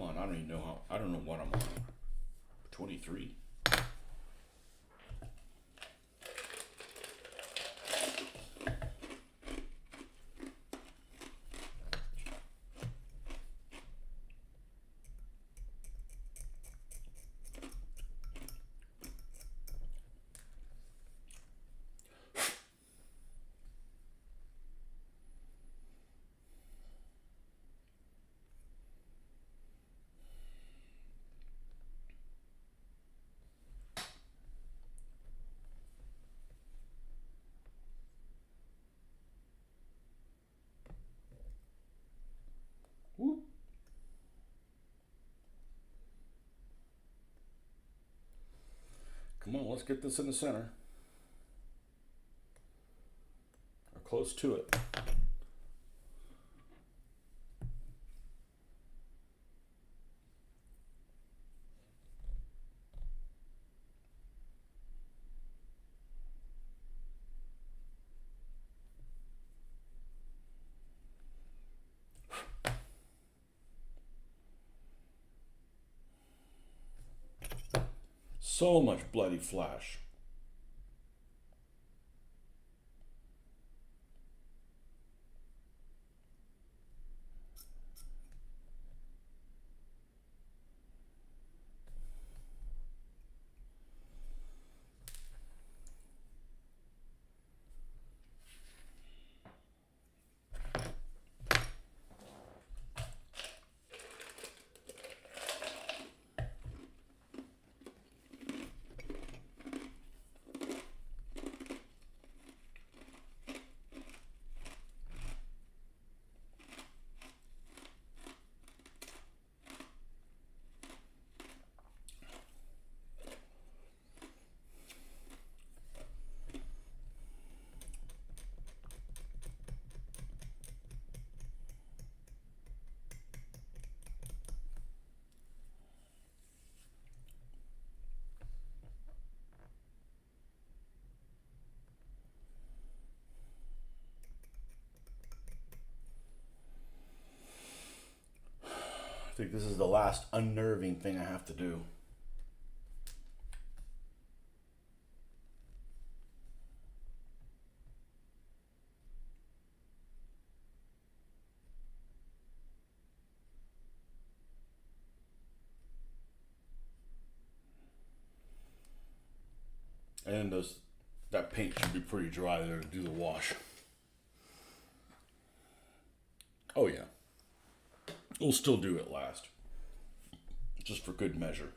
don't know what I'm on. 23. let's get this in the center. Or close to it. So much bloody flash. I think this is the last unnerving thing I have to do. And that paint should be pretty dry there to do the wash. Oh yeah. We'll still do it last. Just for good measure.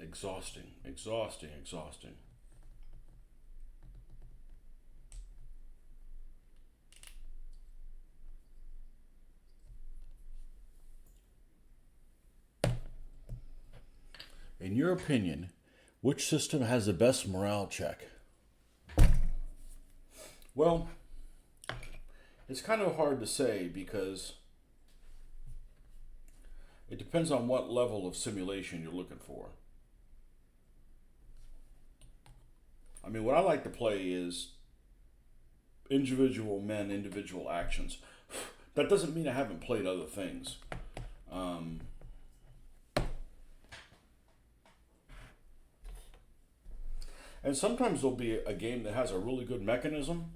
Exhausting, exhausting, exhausting. In your opinion, which system has the best morale check? Well, it's kind of hard to say because it depends on what level of simulation you're looking for. I mean, what I like to play is individual men, individual actions. That doesn't mean I haven't played other things. And sometimes there'll be a game that has a really good mechanism,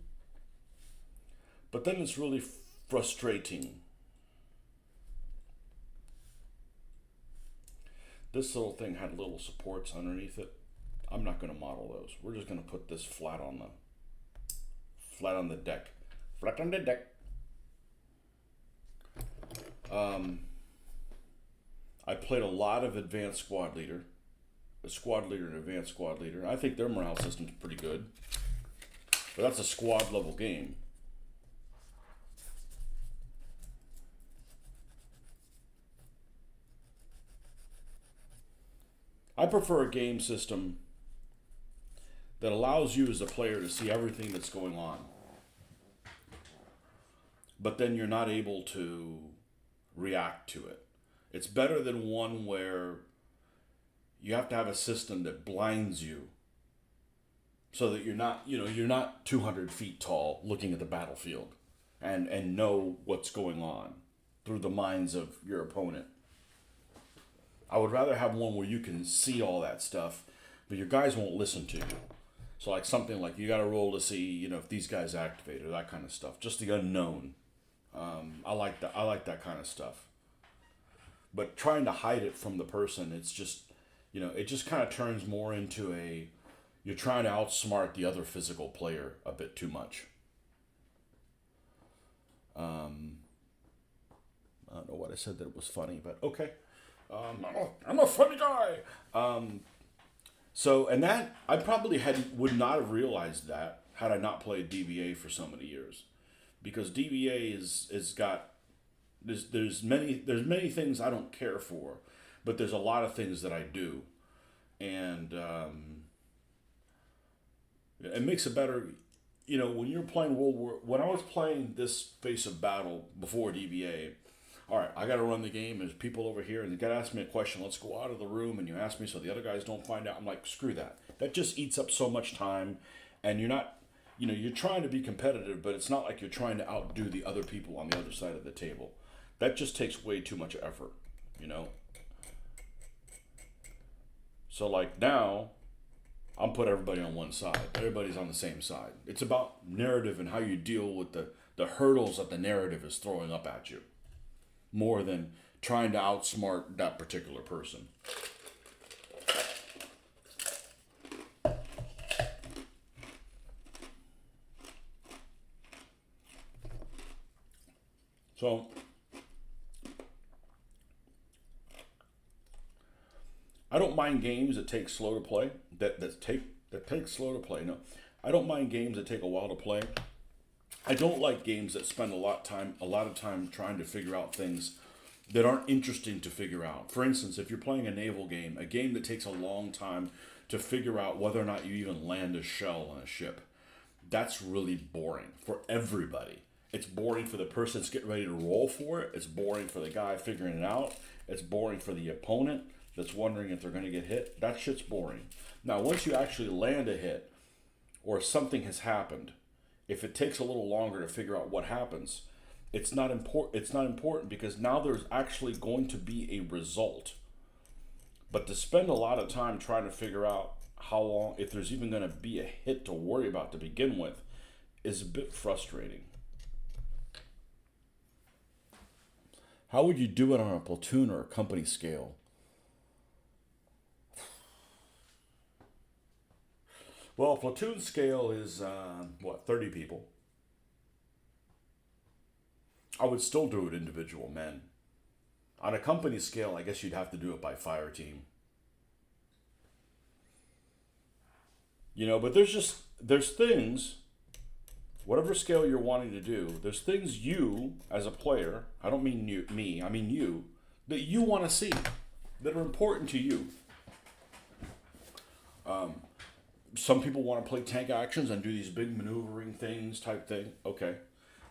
but then it's really frustrating. This little thing had little supports underneath it. I'm not going to model those. We're just going to put this flat on the deck. Flat on the deck. I played a lot of Advanced Squad Leader. A Squad Leader and Advanced Squad Leader. I think their morale system's pretty good. But that's a squad level game. I prefer a game system that allows you as a player to see everything that's going on. But then you're not able to react to it. It's better than one where you have to have a system that blinds you so that you're not 200 feet tall looking at the battlefield and know what's going on through the minds of your opponent. I would rather have one where you can see all that stuff, but your guys won't listen to you. So like something like you got to roll to see, if these guys activate or that kind of stuff. Just the unknown. I like that. I like that kind of stuff. But trying to hide it from the person, it's just, it just kind of turns more into you're trying to outsmart the other physical player a bit too much. I don't know what I said that it was funny, but okay. I'm a funny guy. So, and that, I probably would not have realized that had I not played DBA for so many years. Because DBA is got, there's many things I don't care for, but there's a lot of things that I do. And it makes it better, when you're playing when I was playing this Face of Battle before DBA, all right, I got to run the game. There's people over here, and they got to ask me a question. Let's go out of the room, and you ask me so the other guys don't find out. I'm like, screw that. That just eats up so much time, and you're not, you're trying to be competitive, but it's not like you're trying to outdo the other people on the other side of the table. That just takes way too much effort, So like now, I'm put everybody on one side. Everybody's on the same side. It's about narrative and how you deal with the hurdles that the narrative is throwing up at you, more than trying to outsmart that particular person. So, I don't mind games that take slow to play. That take slow to play. No, I don't mind games that take a while to play. I don't like games that spend a lot of time trying to figure out things that aren't interesting to figure out. For instance, if you're playing a naval game, a game that takes a long time to figure out whether or not you even land a shell on a ship, that's really boring for everybody. It's boring for the person that's getting ready to roll for it. It's boring for the guy figuring it out. It's boring for the opponent that's wondering if they're going to get hit. That shit's boring. Now, once you actually land a hit or something has happened, if it takes a little longer to figure out what happens, it's not important. It's not important because now there's actually going to be a result. But to spend a lot of time trying to figure out how long, if there's even going to be a hit to worry about to begin with, is a bit frustrating. How would you do it on a platoon or a company scale? Well, platoon scale is, 30 people. I would still do it individual men. On a company scale, I guess you'd have to do it by fire team. But there's things, whatever scale you're wanting to do, there's things you, as a player, I don't mean me, I mean you, that you want to see, that are important to you. Some people want to play tank actions and do these big maneuvering things type thing. Okay,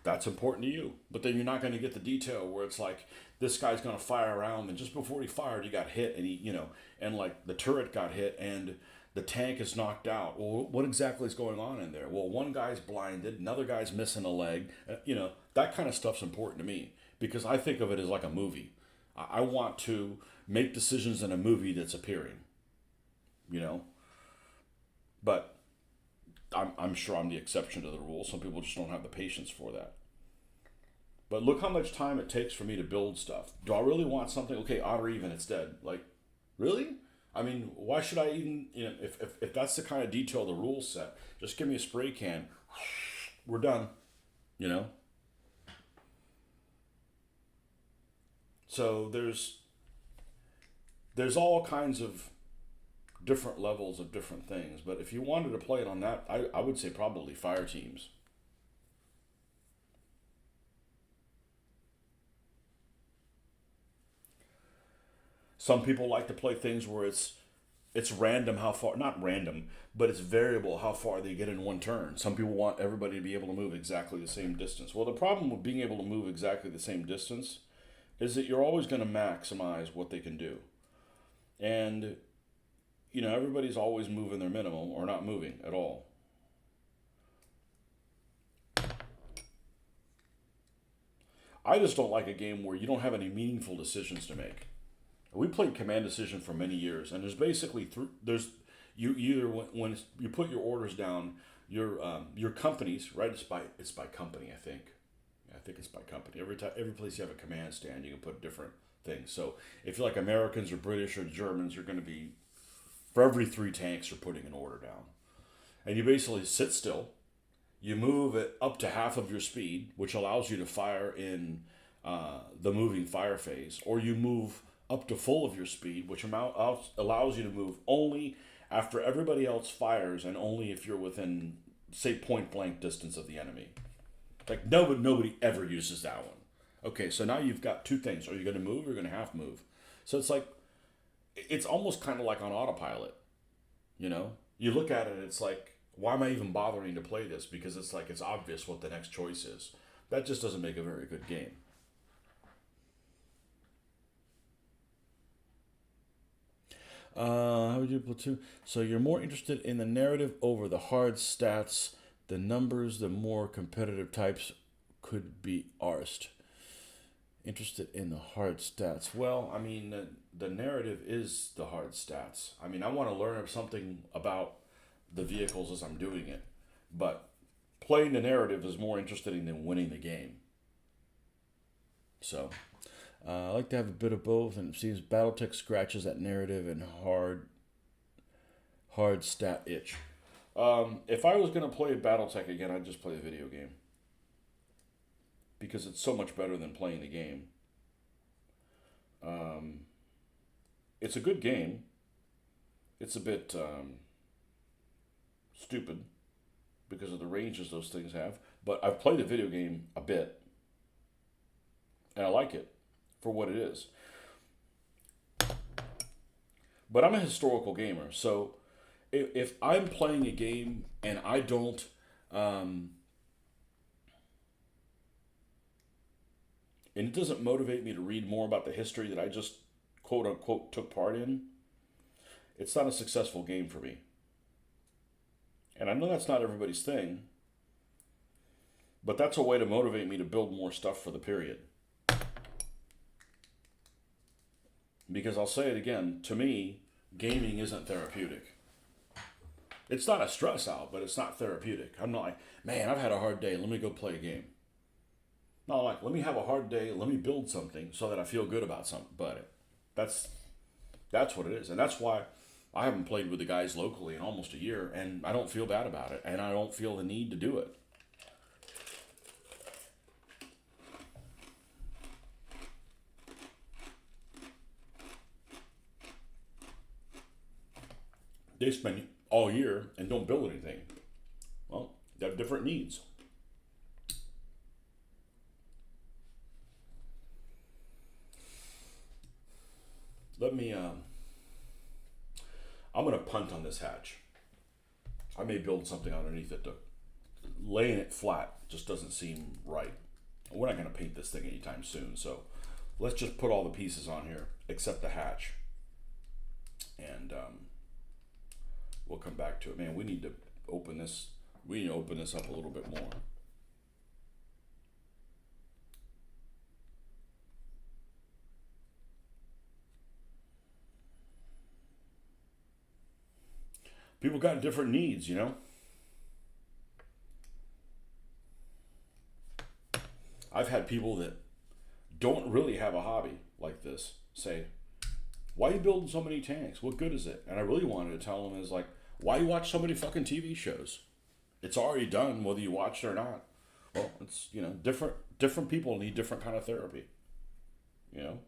that's important to you. But then you're not going to get the detail where it's like this guy's going to fire around and just before he fired, he got hit and and like the turret got hit and the tank is knocked out. Well, what exactly is going on in there? Well, one guy's blinded, another guy's missing a leg. That kind of stuff's important to me because I think of it as like a movie. I want to make decisions in a movie that's appearing, you know. But I'm sure I'm the exception to the rule. Some people just don't have the patience for that. But look how much time it takes for me to build stuff. Do I really want something? Okay, odd or even, it's dead. Like, really? I mean, why should I even, if that's the kind of detail the rules set, just give me a spray can. We're done, you know? So there's all kinds of different levels of different things. But if you wanted to play it on that, I would say probably fire teams. Some people like to play things where it's random how far, not random, but it's variable how far they get in one turn. Some people want everybody to be able to move exactly the same distance. Well, the problem with being able to move exactly the same distance is that you're always going to maximize what they can do. And everybody's always moving their minimum or not moving at all. I just don't like a game where you don't have any meaningful decisions to make. We played command decision for many years, and there's basically you either when you put your orders down, your companies, right? It's by company, I think. I think it's by company. Every place you have a command stand, you can put different things. So if you're like Americans or British or Germans, you're going to be for every 3 tanks you're putting an order down, and you basically sit still. You move it up to half of your speed, which allows you to fire in the moving fire phase, or you move up to full of your speed, which allows you to move only after everybody else fires and only if you're within, say, point blank distance of the enemy. Like nobody ever uses that one. Okay, so now you've got 2 things. Are you going to move or are you going to half move? So it's almost kind of like on autopilot. You look at it, it's like, why am I even bothering to play this? Because it's like it's obvious what the next choice is. That just doesn't make a very good game. How would you platoon? So you're more interested in the narrative over the hard stats. The numbers, the more competitive types could be arsed. Interested in the hard stats. Well, I mean, the narrative is the hard stats. I mean, I want to learn something about the vehicles as I'm doing it. But playing the narrative is more interesting than winning the game. So, I like to have a bit of both, and it seems BattleTech scratches that narrative and hard stat itch. If I was going to play BattleTech again, I'd just play the video game. Because it's so much better than playing the game. It's a good game. It's a bit stupid because of the ranges those things have. But I've played the video game a bit. And I like it for what it is. But I'm a historical gamer. So if I'm playing a game and I don't... and it doesn't motivate me to read more about the history that I just quote unquote took part in, it's not a successful game for me. And I know that's not everybody's thing, but that's a way to motivate me to build more stuff for the period. Because I'll say it again, to me, gaming isn't therapeutic. It's not a stress out, but it's not therapeutic. I'm not like, man, I've had a hard day, let me go play a game. No, like, let me have a hard day, let me build something so that I feel good about it. That's what it is. And that's why I haven't played with the guys locally in almost a year, and I don't feel bad about it, and I don't feel the need to do it. They spend all year and don't build anything. Well, they have different needs. Let me I'm gonna punt on this hatch. I may build something underneath it. Laying it flat just doesn't seem right. We're not gonna paint this thing anytime soon, so let's just put all the pieces on here except the hatch, and we'll come back to it. Man, we need to open this. We need to open this up a little bit more. People got different needs, you know. I've had people that don't really have a hobby like this say, why are you building so many tanks? What good is it? And I really wanted to tell them is like, why you watch so many fucking TV shows? It's already done whether you watch it or not. Well, it's, you know, different people need different kind of therapy. You know?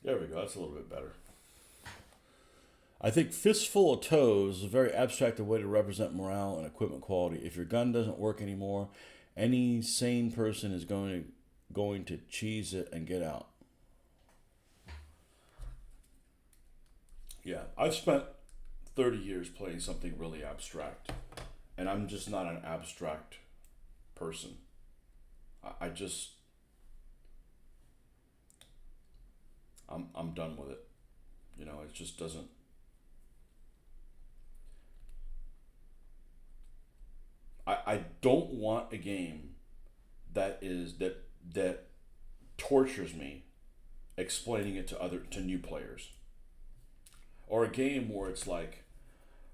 There we go. That's a little bit better. I think fistful of toes is a very abstracted way to represent morale and equipment quality. If your gun doesn't work anymore, any sane person is going to cheese it and get out. Yeah, I've spent 30 years playing something really abstract, and I'm just not an abstract person. I just I'm done with it. You know, it just doesn't. I don't want a game that tortures me explaining it to new players, or a game where it's like,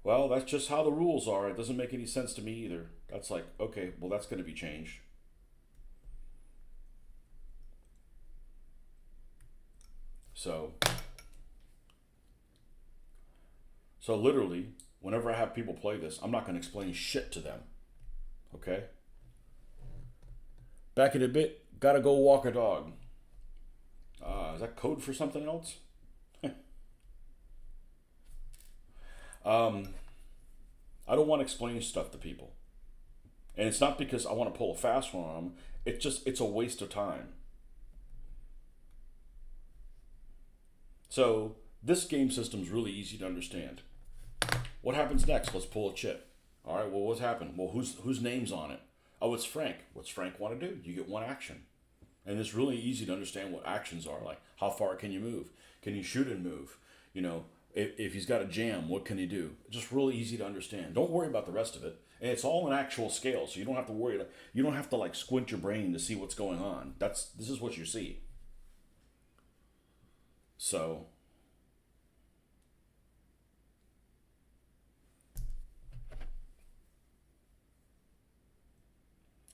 well, that's just how the rules are. It doesn't make any sense to me either. That's like, okay, well, that's going to be changed. So, so literally, whenever I have people play this, I'm not going to explain shit to them. Okay? Back in a bit, gotta go walk a dog. Is that code for something else? um, I don't want to explain stuff to people. And it's not because I want to pull a fast one on them. It's a waste of time. So, this game system is really easy to understand. What happens next? Let's pull a chip. All right, well, what's happened? Well, whose name's on it? Oh, it's Frank. What's Frank want to do? You get one action. And it's really easy to understand what actions are. Like, how far can you move? Can you shoot and move? You know, if he's got a jam, what can he do? Just really easy to understand. Don't worry about the rest of it. And it's all in actual scale, so you don't have to worry. You don't have to like squint your brain to see what's going on. This is what you see. So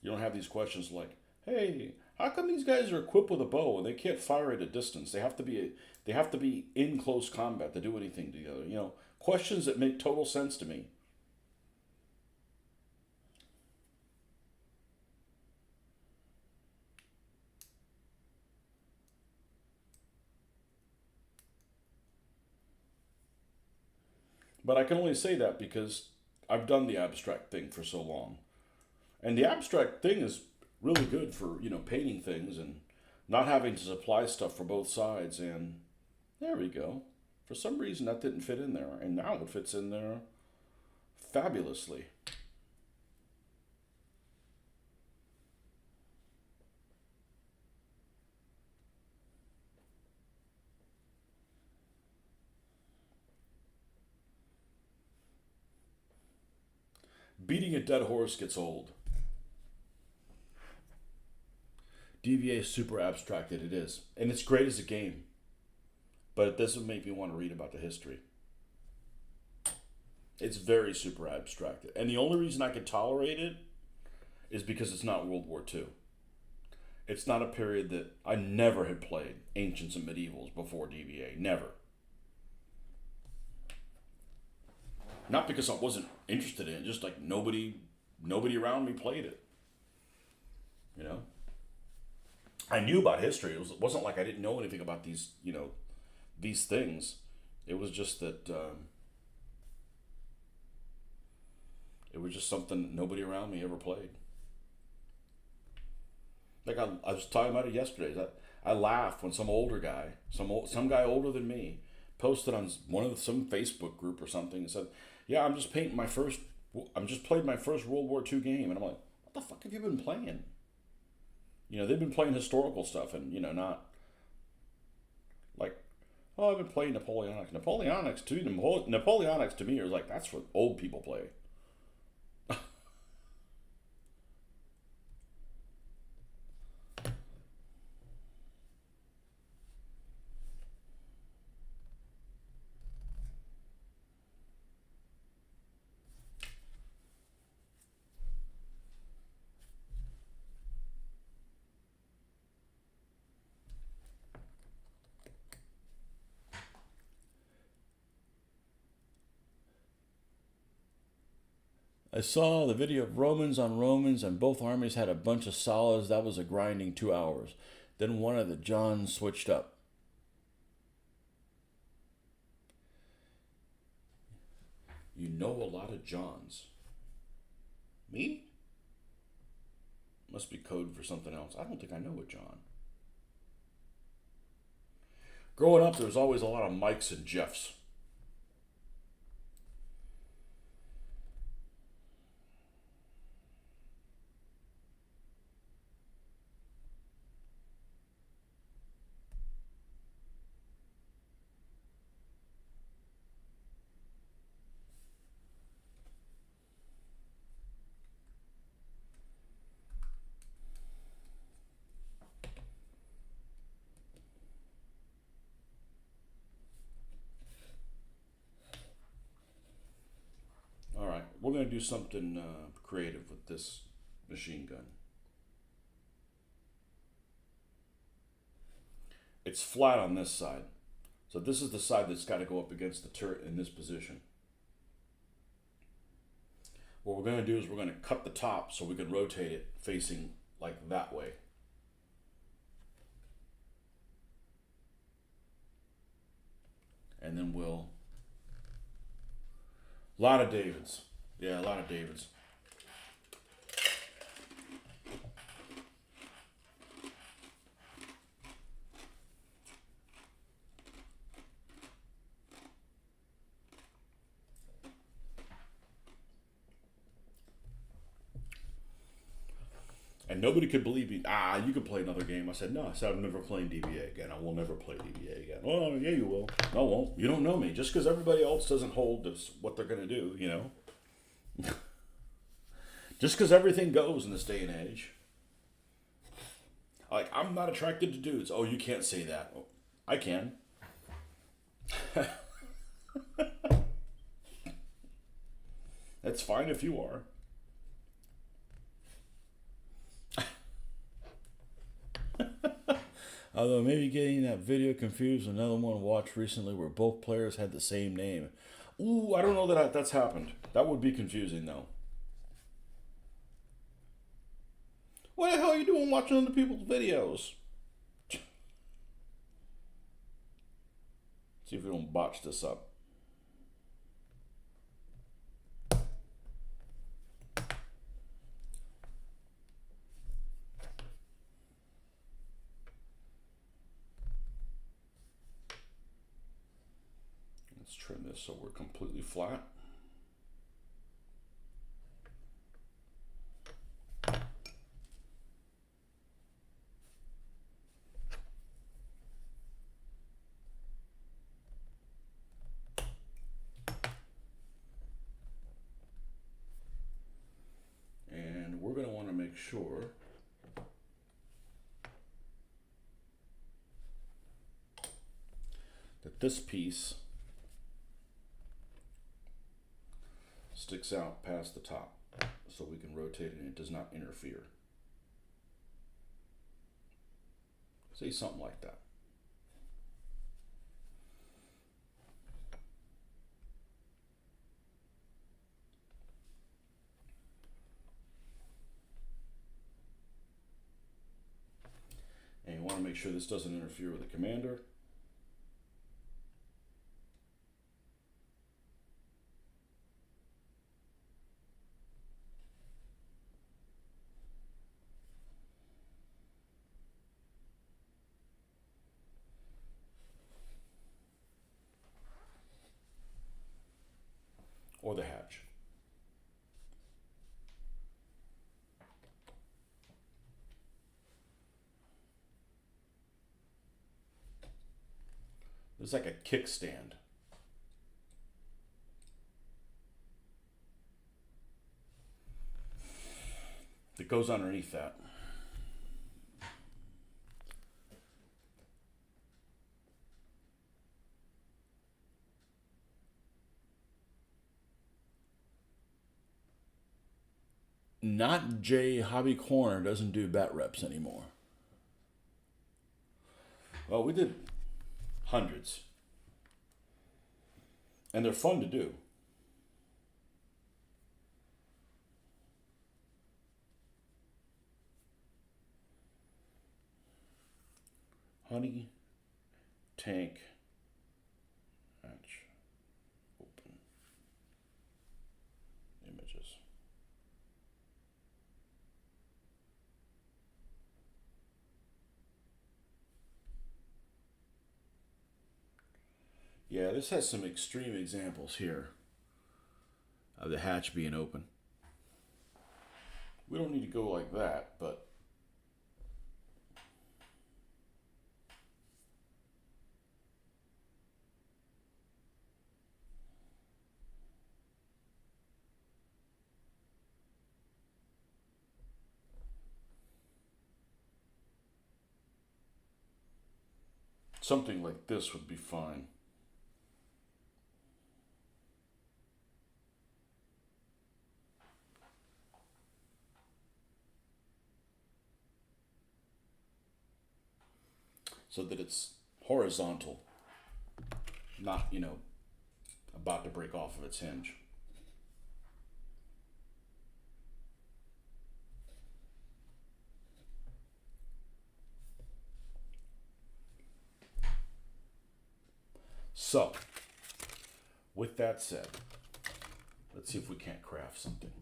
you don't have these questions like, "Hey, how come these guys are equipped with a bow and they can't fire at a distance? They have to be in close combat to do anything together." You know, questions that make total sense to me. But I can only say that because I've done the abstract thing for so long. And the abstract thing is really good for, you know, painting things and not having to supply stuff for both sides. And there we go. For some reason that didn't fit in there. And now it fits in there fabulously. Beating a dead horse gets old. DVA is super abstracted, it is. And it's great as a game. But it doesn't make me want to read about the history. It's very super abstracted. And the only reason I can tolerate it is because it's not World War II. It's not a period that I never had played Ancients and Medievals before DVA. Never. Not because I wasn't interested in it, just like nobody around me played it. You know? I knew about history. It wasn't like I didn't know anything about these, you know, these things. It was just that It was just something that nobody around me ever played. Like I was talking about it yesterday. I laughed when some older guy, some guy older than me, posted on some Facebook group or something and said, "Yeah, I'm just played my first World War II game," and I'm like, "What the fuck have you been playing?" You know, they've been playing historical stuff, and you know, not like, "Oh, I've been playing Napoleonics." Napoleonics to me are like that's what old people play. I saw the video of Romans, and both armies had a bunch of solids. That was a grinding 2 hours. Then one of the Johns switched up. You know a lot of Johns. Me? Must be code for something else. I don't think I know a John. Growing up, there was always a lot of Mikes and Jeffs. All right, we're going to do something creative with this machine gun. It's flat on this side. So this is the side that's got to go up against the turret in this position. What we're going to do is we're going to cut the top so we can rotate it facing like that way. And then a lot of Davids. Yeah, a lot of Davids. And nobody could believe me. You could play another game. I said, no. I said, I'm never playing DBA again. I will never play DBA again. Oh, yeah, you will. No, I won't. You don't know me. Just because everybody else doesn't hold this, what they're going to do, you know? Just because everything goes in this day and age. Like, I'm not attracted to dudes. Oh, you can't say that. Oh, I can. That's fine if you are. Although maybe getting that video confused with another one watched recently where both players had the same name. Ooh, I don't know that that's happened. That would be confusing though. What the hell are you doing watching other people's videos? See if we don't botch this up. Let's trim this so we're completely flat. And we're going to want to make sure that this piece sticks out past the top so we can rotate it and it does not interfere. Say something like that. And you want to make sure this doesn't interfere with the commander. It's like a kickstand. That goes underneath that. Not J Hobby Corner doesn't do bat reps anymore. Well, we did hundreds. And they're fun to do. Honey, tank, hatch, open, images. Yeah, this has some extreme examples here of the hatch being open. We don't need to go like that, but something like this would be fine. So that it's horizontal, not, about to break off of its hinge. So, with that said, let's see if we can't craft something.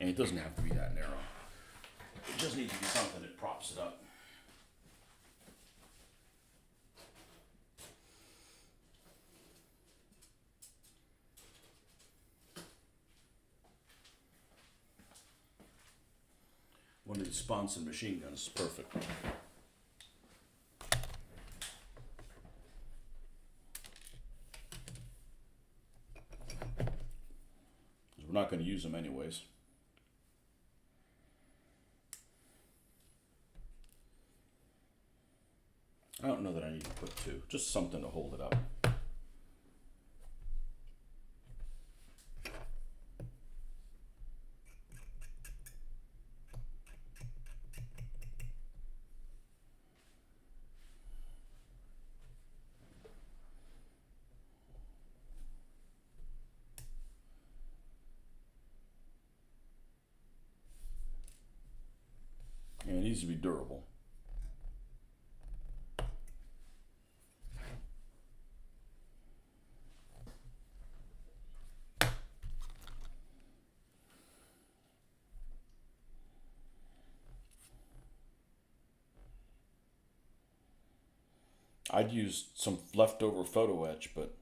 And it doesn't have to be that narrow. It just needs to be something that props it up. One of these sponson machine guns is perfect. We're not going to use them anyways. I don't know that I need to put two, just something to hold it up. And it needs to be durable. I'd use some leftover photo etch, but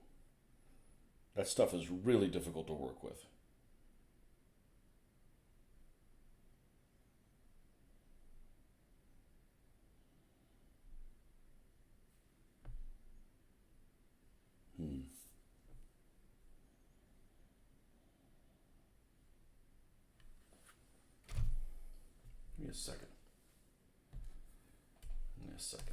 that stuff is really difficult to work with. Give me a second. Give me a second.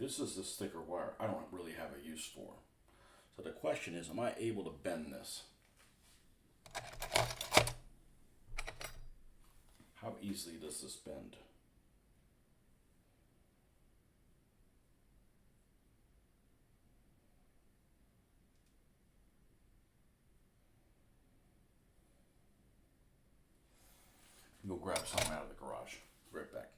this is this thicker wire I don't really have a use for. So the question is, am I able to bend this? How easily does this bend? Go grab something out of the garage. Right back.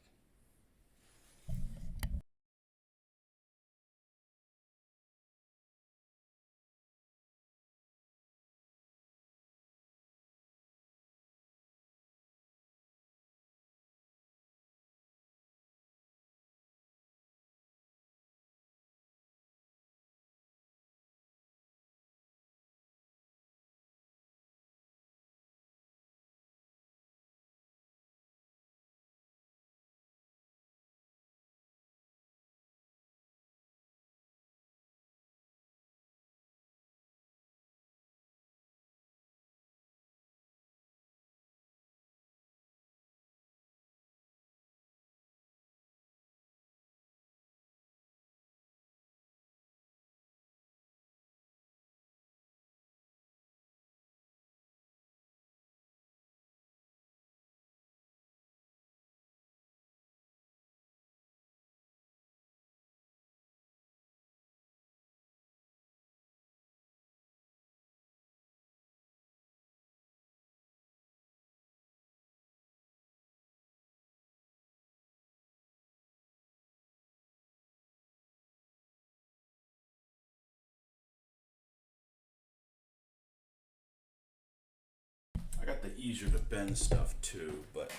I got the easier to bend stuff too, but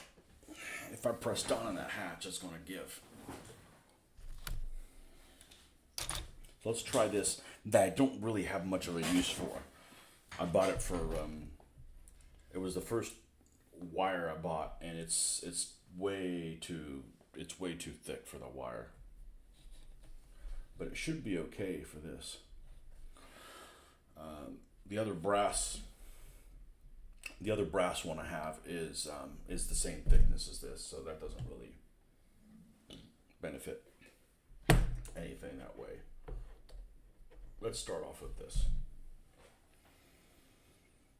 if I press down on that hatch, it's going to give. So let's try this that I don't really have much of a use for. I bought it for, it was the first wire I bought, and it's way too thick for the wire. But it should be okay for this. The other brass one I have is the same thickness as this, so that doesn't really benefit anything that way. Let's start off with this.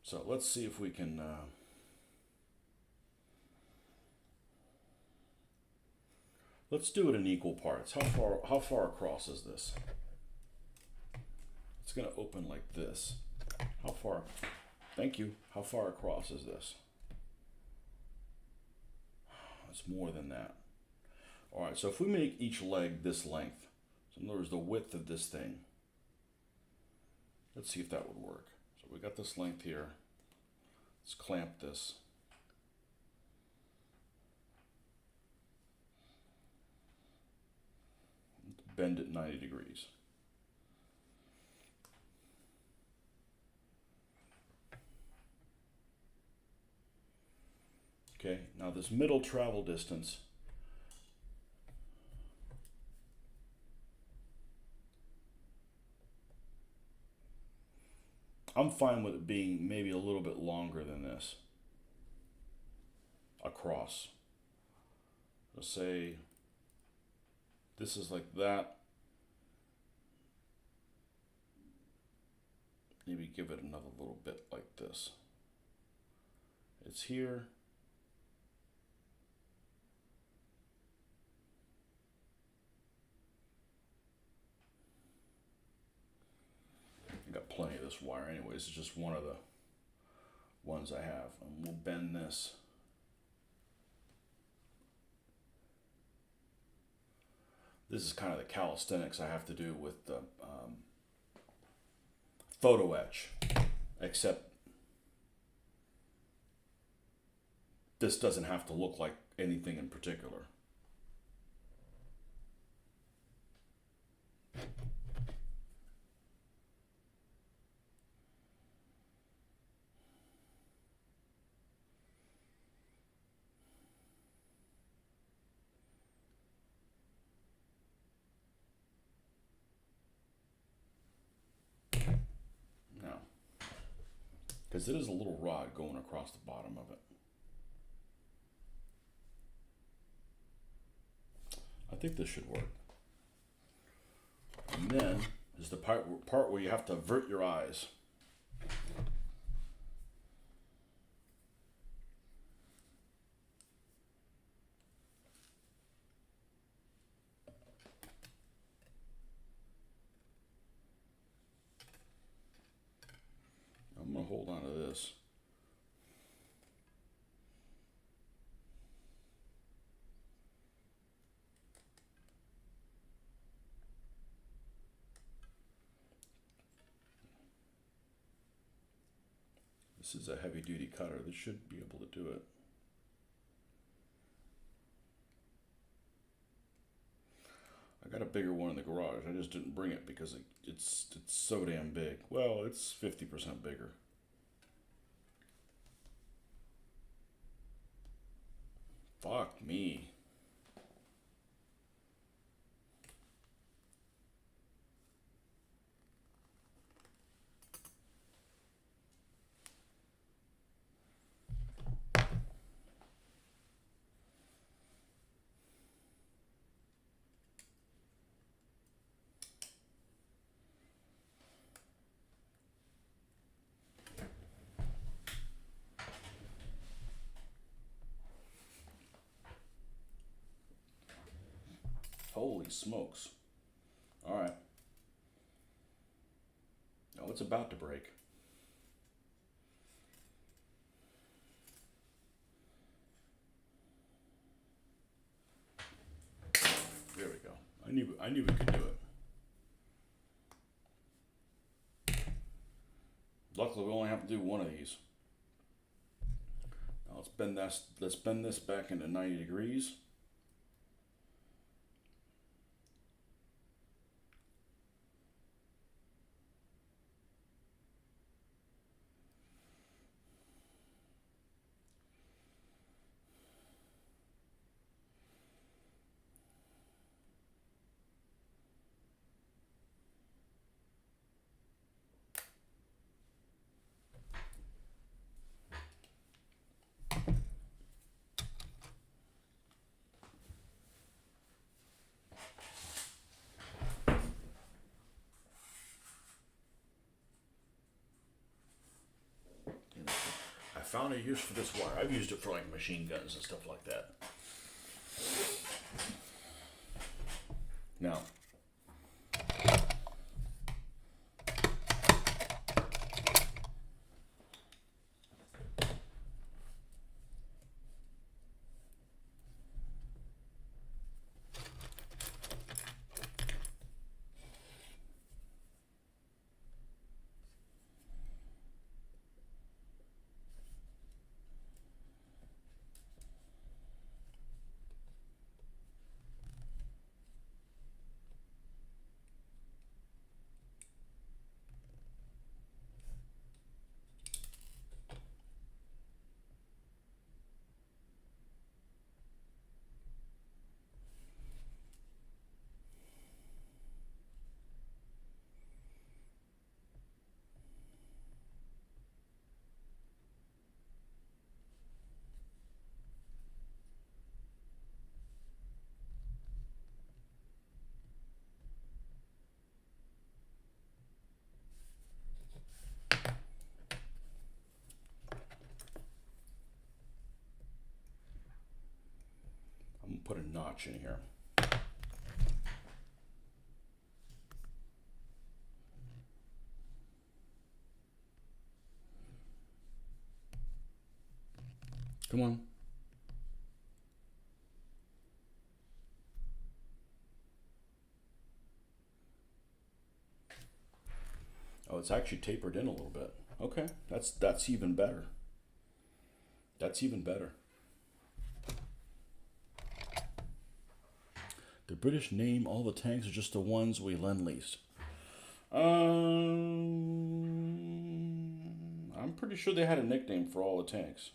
So let's see if we can let's do it in equal parts. How far across is this? It's going to open like this. How far? Thank you. How far across is this? It's more than that. All right, so if we make each leg this length, so in other words, the width of this thing, let's see if that would work. So we got this length here. Let's clamp this. Bend it 90 degrees. Okay, now this middle travel distance, I'm fine with it being maybe a little bit longer than this across. Let's say this is like that. Maybe give it another little bit like this. It's here. I got plenty of this wire anyways. It's just one of the ones I have. And we'll bend this. This is kind of the calisthenics I have to do with the photo etch, except this doesn't have to look like anything in particular. Because it is a little rod going across the bottom of it. I think this should work. then is the part where you have to avert your eyes. I'm going to hold on to this. This is a heavy duty cutter. This should be able to do it. I got a bigger one in the garage. I just didn't bring it because it's so damn big. Well, it's 50% bigger. Fuck me. Holy smokes. All right. Oh, it's about to break. There we go. I knew we could do it. Luckily, we only have to do one of these. Now let's bend this back into 90 degrees. I found a use for this wire. I've used it for like machine guns and stuff like that. Now, I'm gonna put a notch in here. Come on. Oh, it's actually tapered in a little bit. Okay, that's even better. That's even better. The British name all the tanks are just the ones we lend-lease. I'm pretty sure they had a nickname for all the tanks.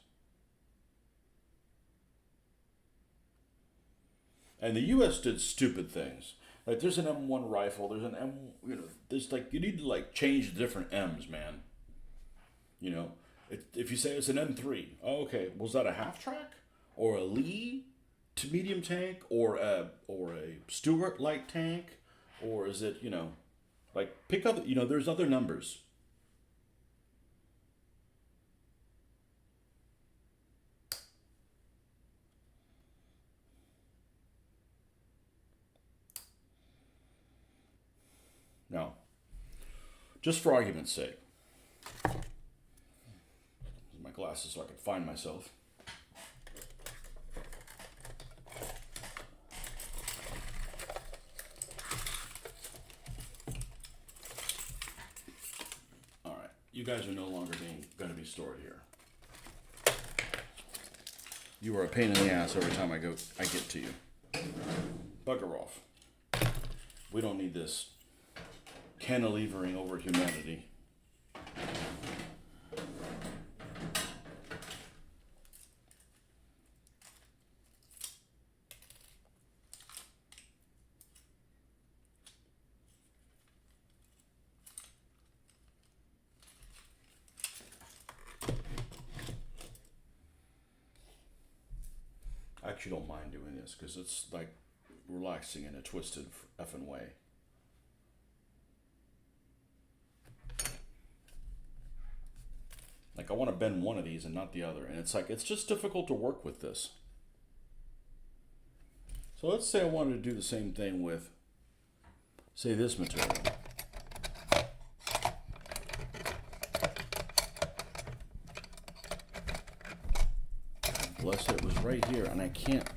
And the U.S. did stupid things. Like there's an M1 rifle. There's an M. There's like you need to like change the different M's, man. You know, if you say it's an M3, oh, okay, was that a half track or a Lee to medium tank or a Stuart light tank, or is it Like pick other, there's other numbers. Now, just for argument's sake, my glasses so I can find myself. All right, you guys are no longer going to be stored here. You are a pain in the ass every time I get to you. Bugger off. We don't need this cantilevering over humanity. I actually don't mind doing this because it's like relaxing in a twisted effing way. Like I want to bend one of these and not the other, and it's just difficult to work with this. So let's say I wanted to do the same thing with, say, this material. Bless it was right here, and I can't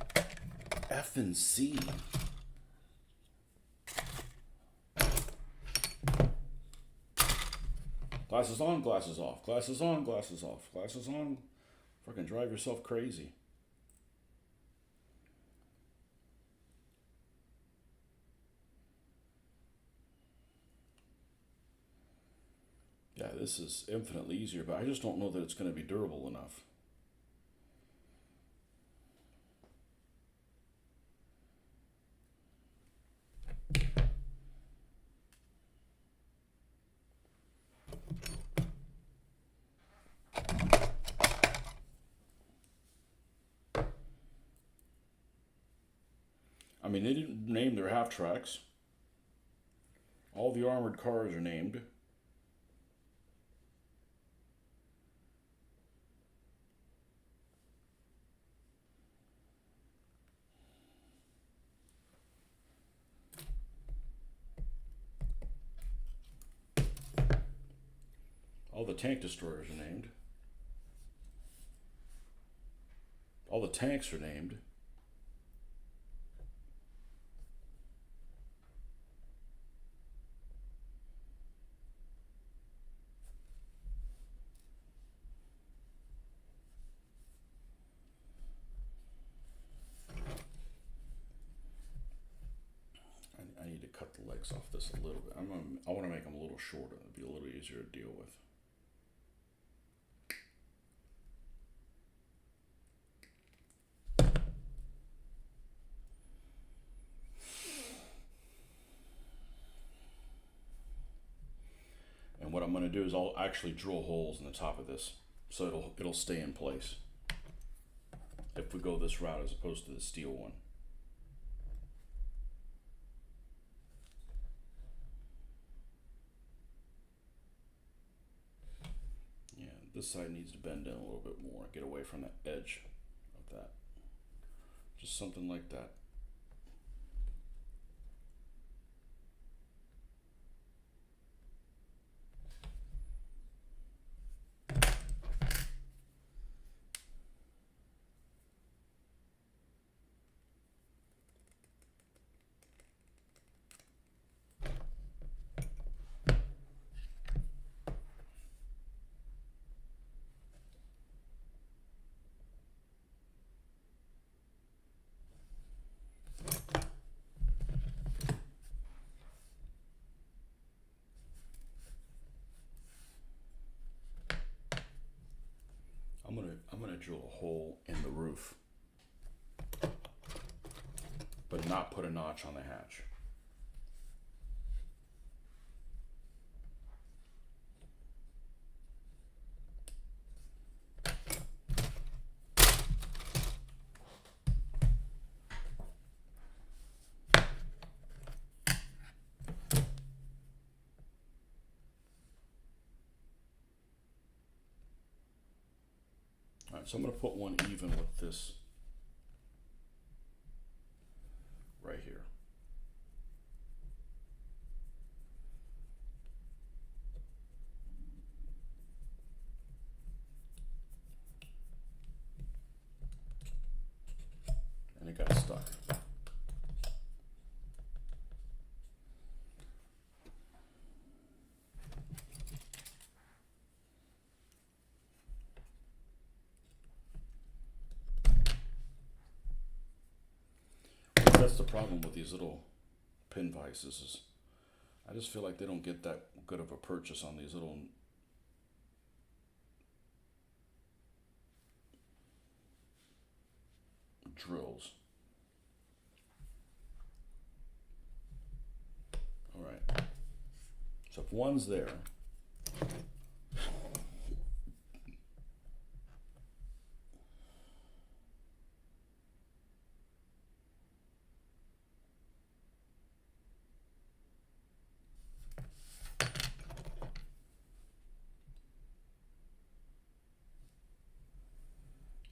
effing see. Glasses on, glasses off. Glasses on, glasses off. Glasses on. Fucking drive yourself crazy. Yeah, this is infinitely easier, but I just don't know that it's going to be durable enough. I mean, they didn't name their half tracks. All the armored cars are named. All the tank destroyers are named. All the tanks are named. I need to cut the legs off this a little bit. I want to make them a little shorter. It'll be a little easier to deal with. And what I'm going to do is I'll actually drill holes in the top of this so it'll stay in place if we go this route as opposed to the steel one. Yeah, this side needs to bend in a little bit more, get away from that edge of that. Just something like that. I'm gonna drill a hole in the roof, but not put a notch on the hatch. Alright, so I'm going to put one even with this right here. And it got stuck. That's the problem with these little pin vices is I just feel like they don't get that good of a purchase on these little drills. All right. So if one's there,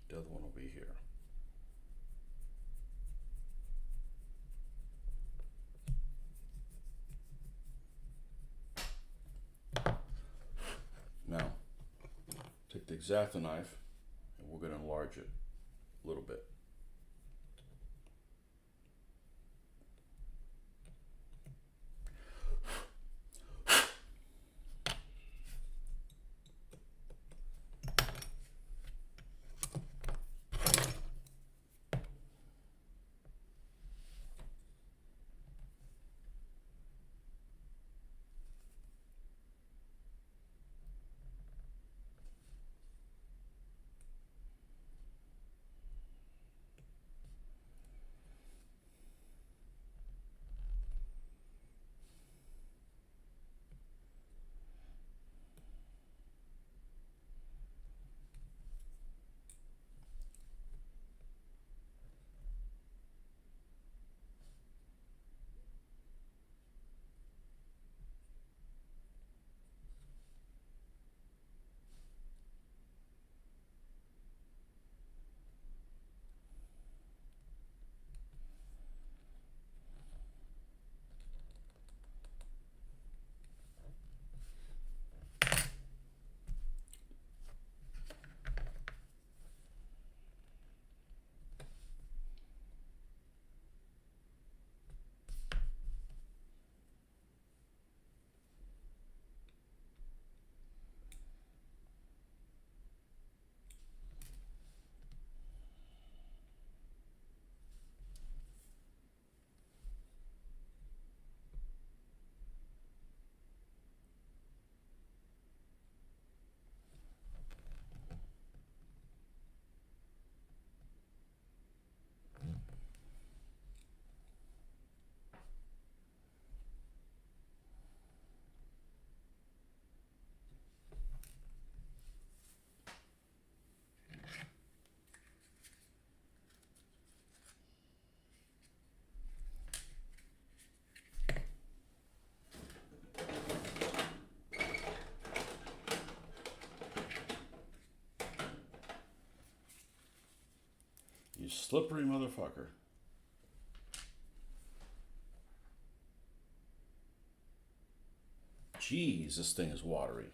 the other one will be here. Now, take the X-Acto knife and we're going to enlarge it a little bit. You slippery motherfucker. Jeez, this thing is watery.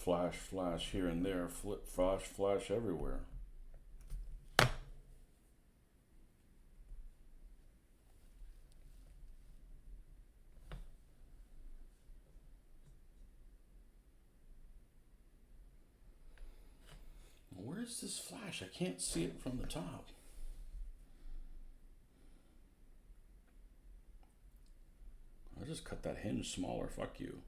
flash here and there, flip, flash everywhere. Where's this flash? I can't see it from the top. I just cut that hinge smaller, fuck you.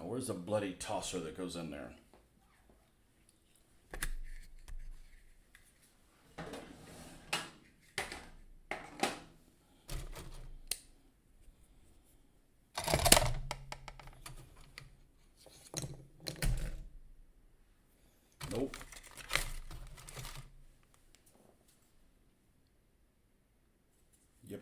Where's the bloody tosser that goes in there? Nope. Yep.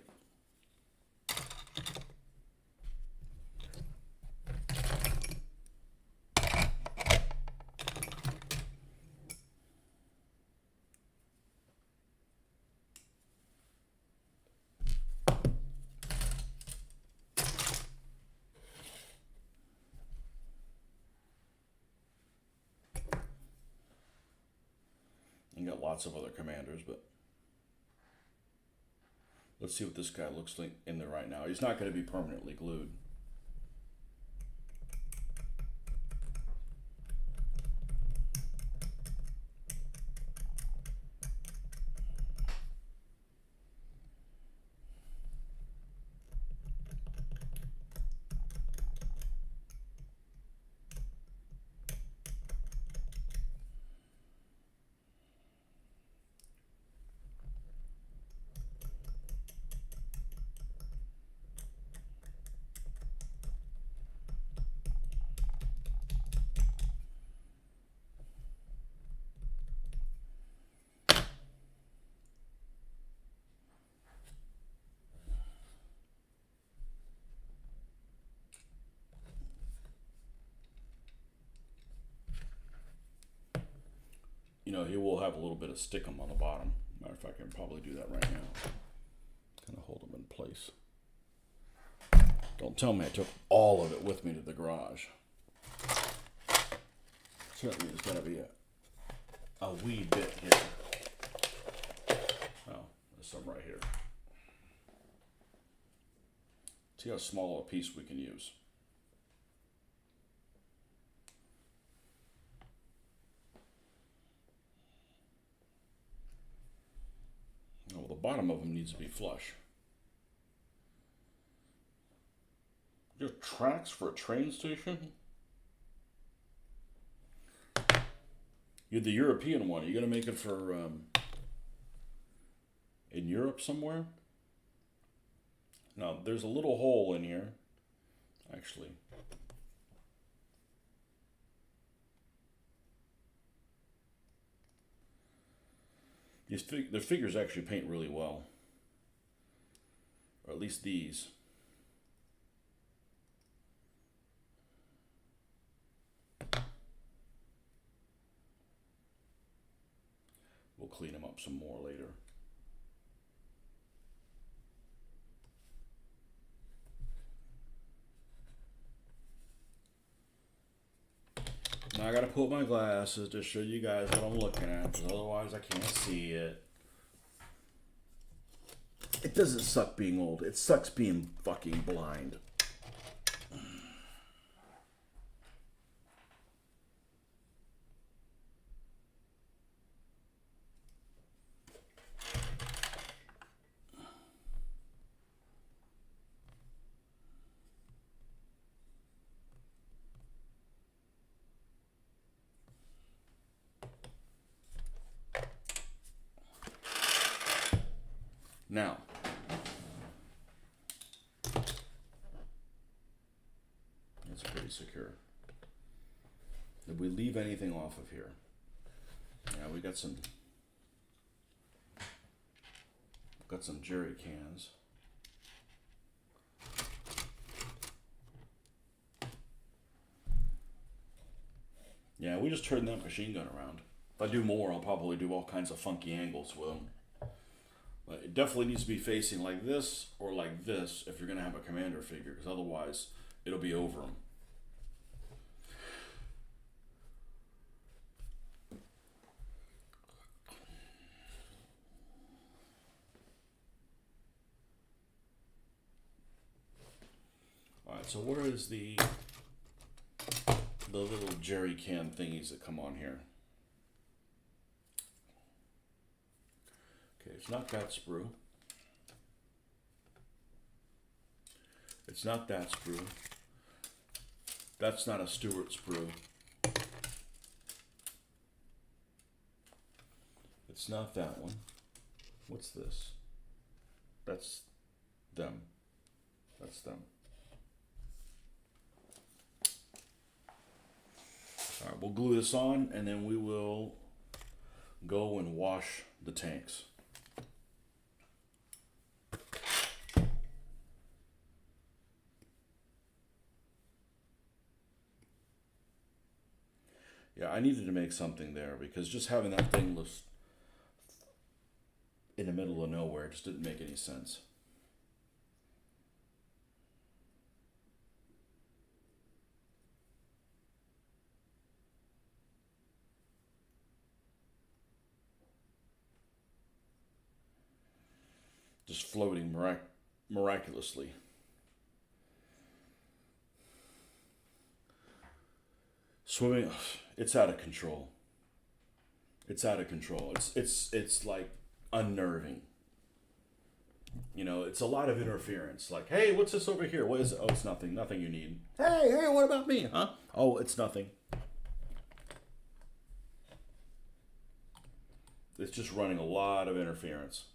You got lots of other commanders, but let's see what this guy looks like in there right now. He's not going to be permanently glued. You know, he will have a little bit of stickum on the bottom. Matter of fact, I can probably do that right now. Kind of hold him in place. Don't tell me I took all of it with me to the garage. Certainly there's got to be a wee bit here. Oh, there's some right here. See how small a piece we can use. Oh, well, the bottom of them needs to be flush. Just tracks for a train station? You're the European one. Are you going to make it for in Europe somewhere? Now, there's a little hole in here, actually. The figures actually paint really well. Or at least these. We'll clean them up some more later. Now I gotta put my glasses to show you guys what I'm looking at, because otherwise I can't see it. It doesn't suck being old. It sucks being fucking blind. Now, that's pretty secure. Did we leave anything off of here? Yeah, we got some jerry cans. Yeah, we just turned that machine gun around. If I do more, I'll probably do all kinds of funky angles with them. But it definitely needs to be facing like this or like this if you're going to have a commander figure, because otherwise it'll be over them. Alright, so where is the little jerry can thingies that come on here? Okay, it's not that sprue. It's not that sprue. That's not a Stewart sprue. It's not that one. What's this? That's them. That's them. All right, we'll glue this on and then we will go and wash the tanks. Yeah, I needed to make something there because just having that thing was in the middle of nowhere just didn't make any sense. Just floating miraculously. Swimming, it's out of control. It's out of control. It's like unnerving. You know, it's a lot of interference. Like, hey, what's this over here? What is it? Oh, it's nothing. Nothing you need. Hey, what about me? Huh? Oh, it's nothing. It's just running a lot of interference.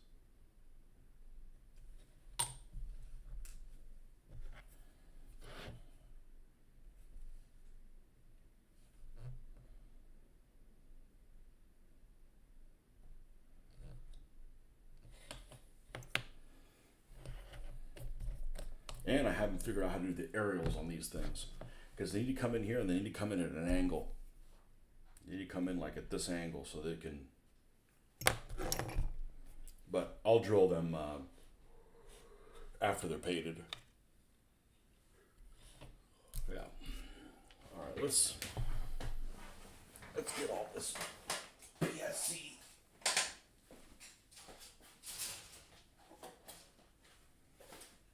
And I haven't figured out how to do the aerials on these things. Because they need to come in here and they need to come in at an angle. They need to come in like at this angle so they can... But I'll drill them after they're painted. Yeah. Alright, let's Let's get all this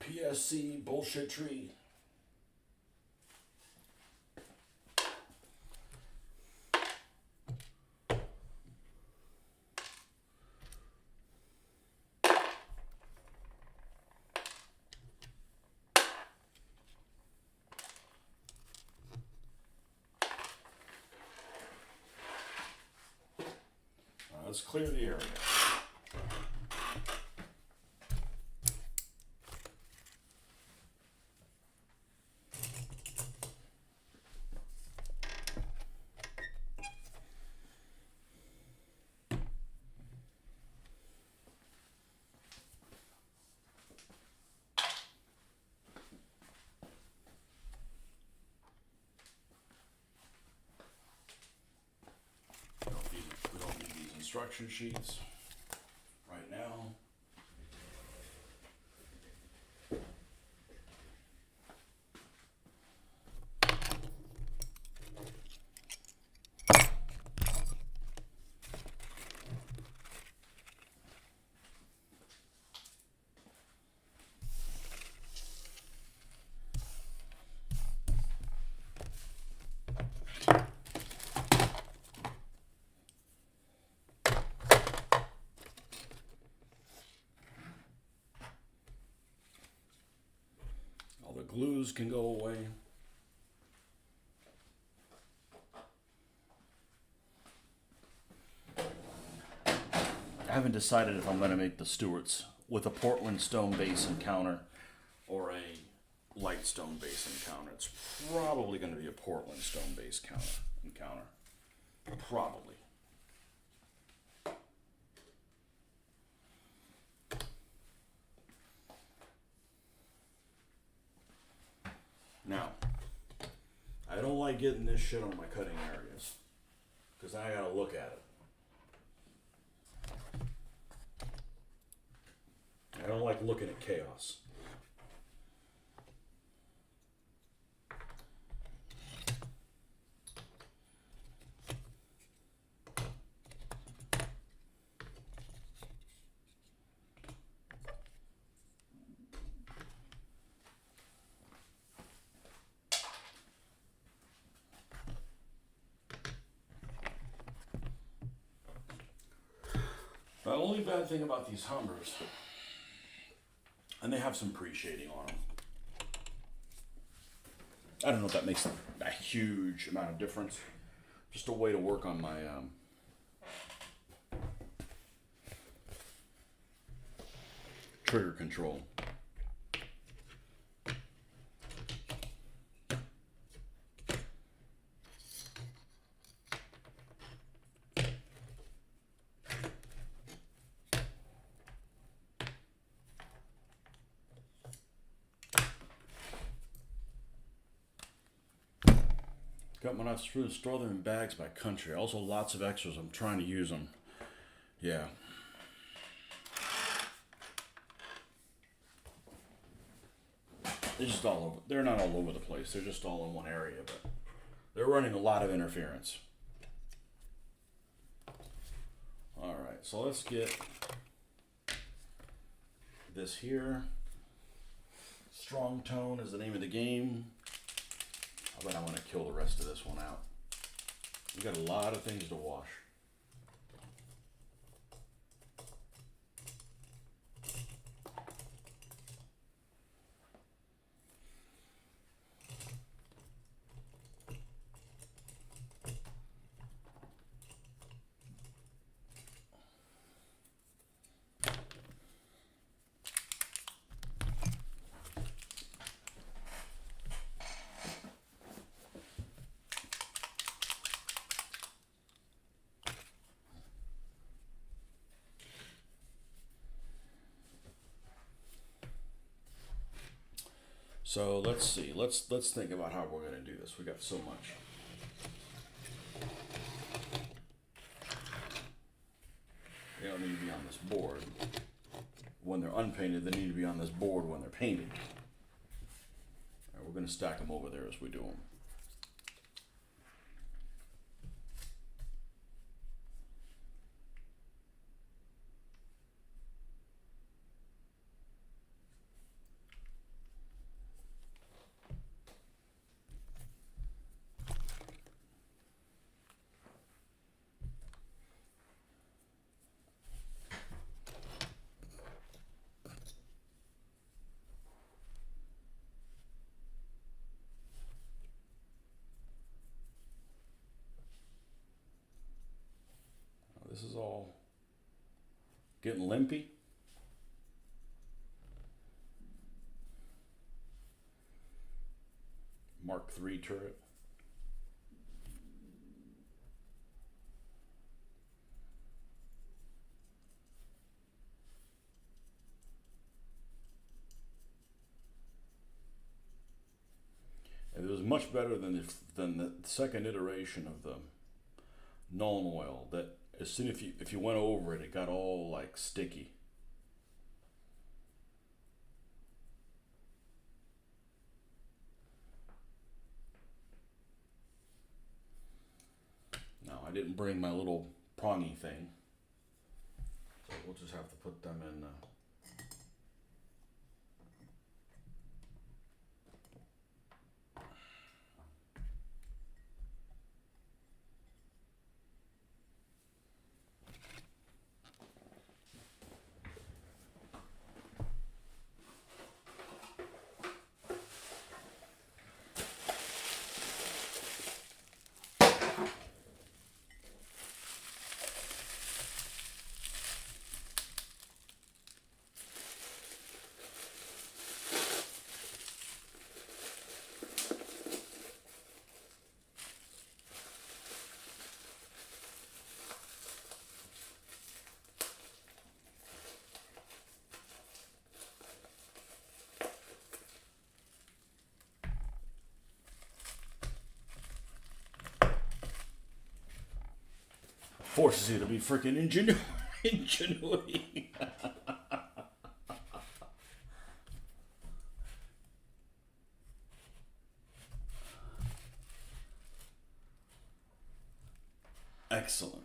PSC bullshit tree. Let's clear the area. We don't need these instruction sheets right now. All the glues can go away. I haven't decided if I'm going to make the Stewarts with a Portland stone base and counter or a light stone base and counter. It's probably going to be a Portland stone base counter. Probably. Now, I don't like getting this shit on my cutting areas because I gotta look at it. I don't like looking at chaos. The only bad thing about these Hummers, and they have some pre-shading on them. I don't know if that makes a huge amount of difference. Just a way to work on my trigger control. Got my nuts through, store them in bags by country. Also lots of extras. I'm trying to use them. Yeah. They're just all over. They're not all over the place. They're just all in one area, but they're running a lot of interference. All right, so let's get this here. Strong tone is the name of the game. I bet I want to kill the rest of this one out. We got a lot of things to wash. So let's see. Let's think about how we're going to do this. We got so much. They don't need to be on this board when they're unpainted. They need to be on this board when they're painted. All right, we're going to stack them over there as we do them. Getting limpy. Mark III turret. It was much better than the second iteration of the Nuln Oil. That as soon as if you went over it, it got all like sticky. Now I didn't bring my little prongy thing, so we'll just have to put them in. Forces you to be freaking ingenuity. Excellent.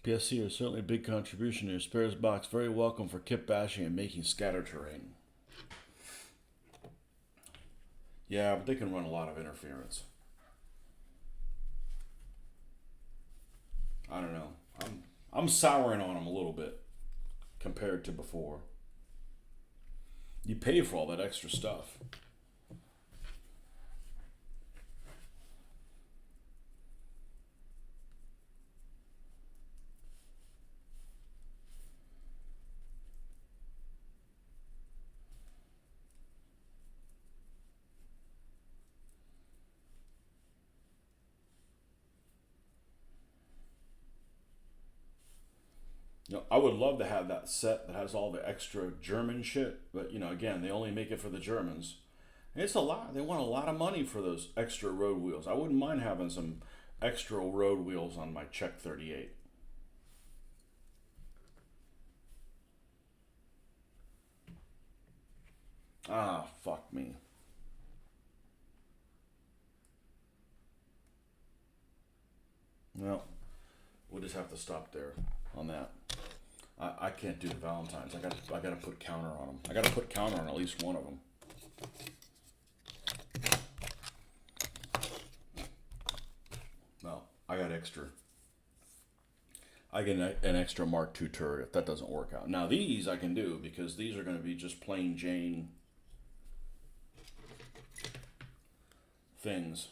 PSC is certainly a big contribution to your spares box. Very welcome for kit bashing and making scatter terrain. Yeah, but they can run a lot of interference. I don't know. I'm souring on them a little bit compared to before. You pay for all that extra stuff. You know, I would love to have that set that has all the extra German shit, but you know, again, they only make it for the Germans. And it's a lot. They want a lot of money for those extra road wheels. I wouldn't mind having some extra road wheels on my Czech 38. Ah, fuck me. Well, we'll just have to stop there on that. I can't do the Valentines. I got to put counter on them. I got to put counter on at least one of them. Well, I got extra. I get an extra Mark II turret if that doesn't work out. Now these I can do because these are going to be just plain Jane things.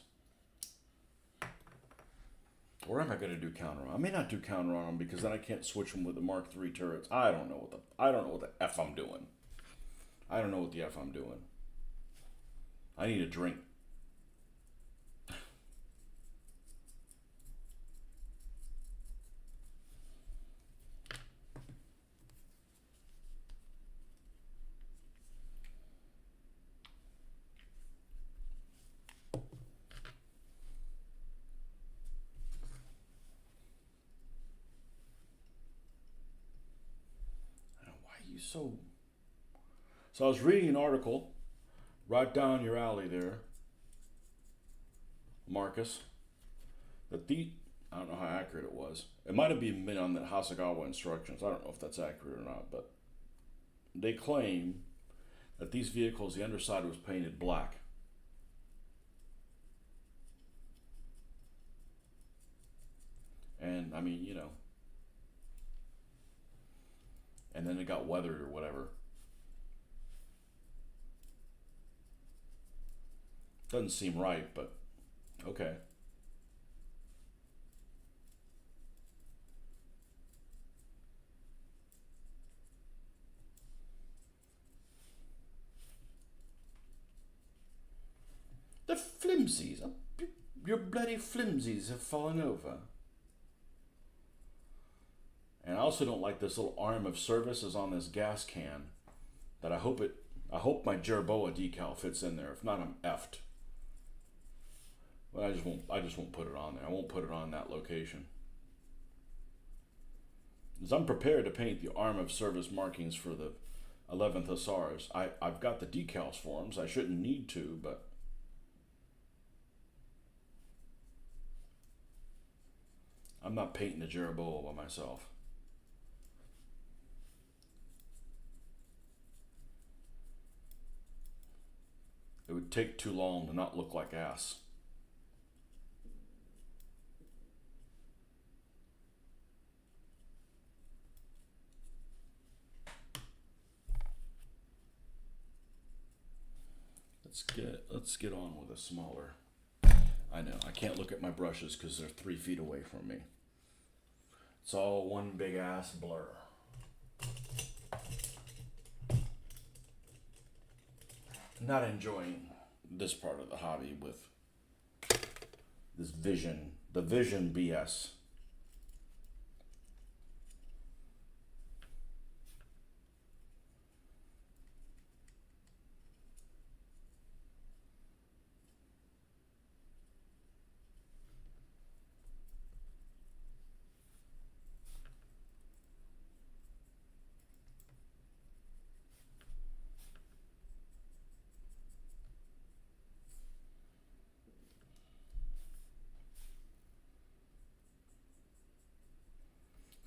Or am I going to do counter on? I may not do counter on them because then I can't switch them with the Mark III turrets. I don't know what the F I'm doing. I don't know what the F I'm doing. I need a drink. So I was reading an article right down your alley there, Marcus, that I don't know how accurate it was. It might have been on the Hasegawa instructions. I don't know if that's accurate or not, but they claim that these vehicles, the underside was painted black. And I mean, you know, and then it got weathered or whatever. Doesn't seem right, but Okay. The flimsies. Your bloody flimsies have fallen over. And I also don't like this little arm of service is on this gas can. That I hope my Jerboa decal fits in there. If not, I'm effed. But I just won't put it on there. I won't put it on that location. Because I'm prepared to paint the arm of service markings for the 11th Hussars. I've got the decals for them, so I shouldn't need to, but I'm not painting the Jerboa by myself. It would take too long to not look like ass. Let's get on with a smaller. I know I can't look at my brushes because they're 3 feet away from me. It's all one big ass blur. Not enjoying this part of the hobby with this vision, the vision BS.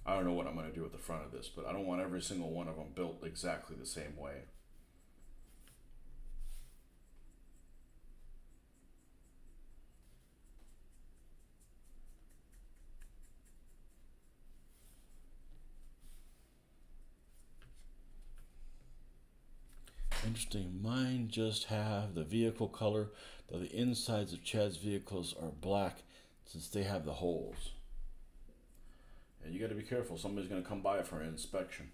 I don't know what I'm going to do with the front of this, but I don't want every single one of them built exactly the same way. Interesting. Mine just have the vehicle color, though the insides of Chad's vehicles are black since they have the holes. And you got to be careful. Somebody's going to come by for an inspection.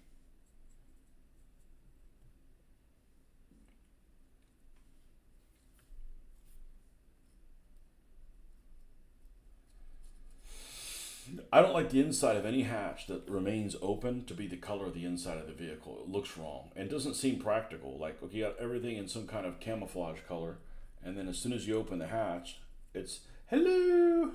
I don't like the inside of any hatch that remains open to be the color of the inside of the vehicle. It looks wrong and doesn't seem practical. Like, okay, you got everything in some kind of camouflage color, and then as soon as you open the hatch, it's hello.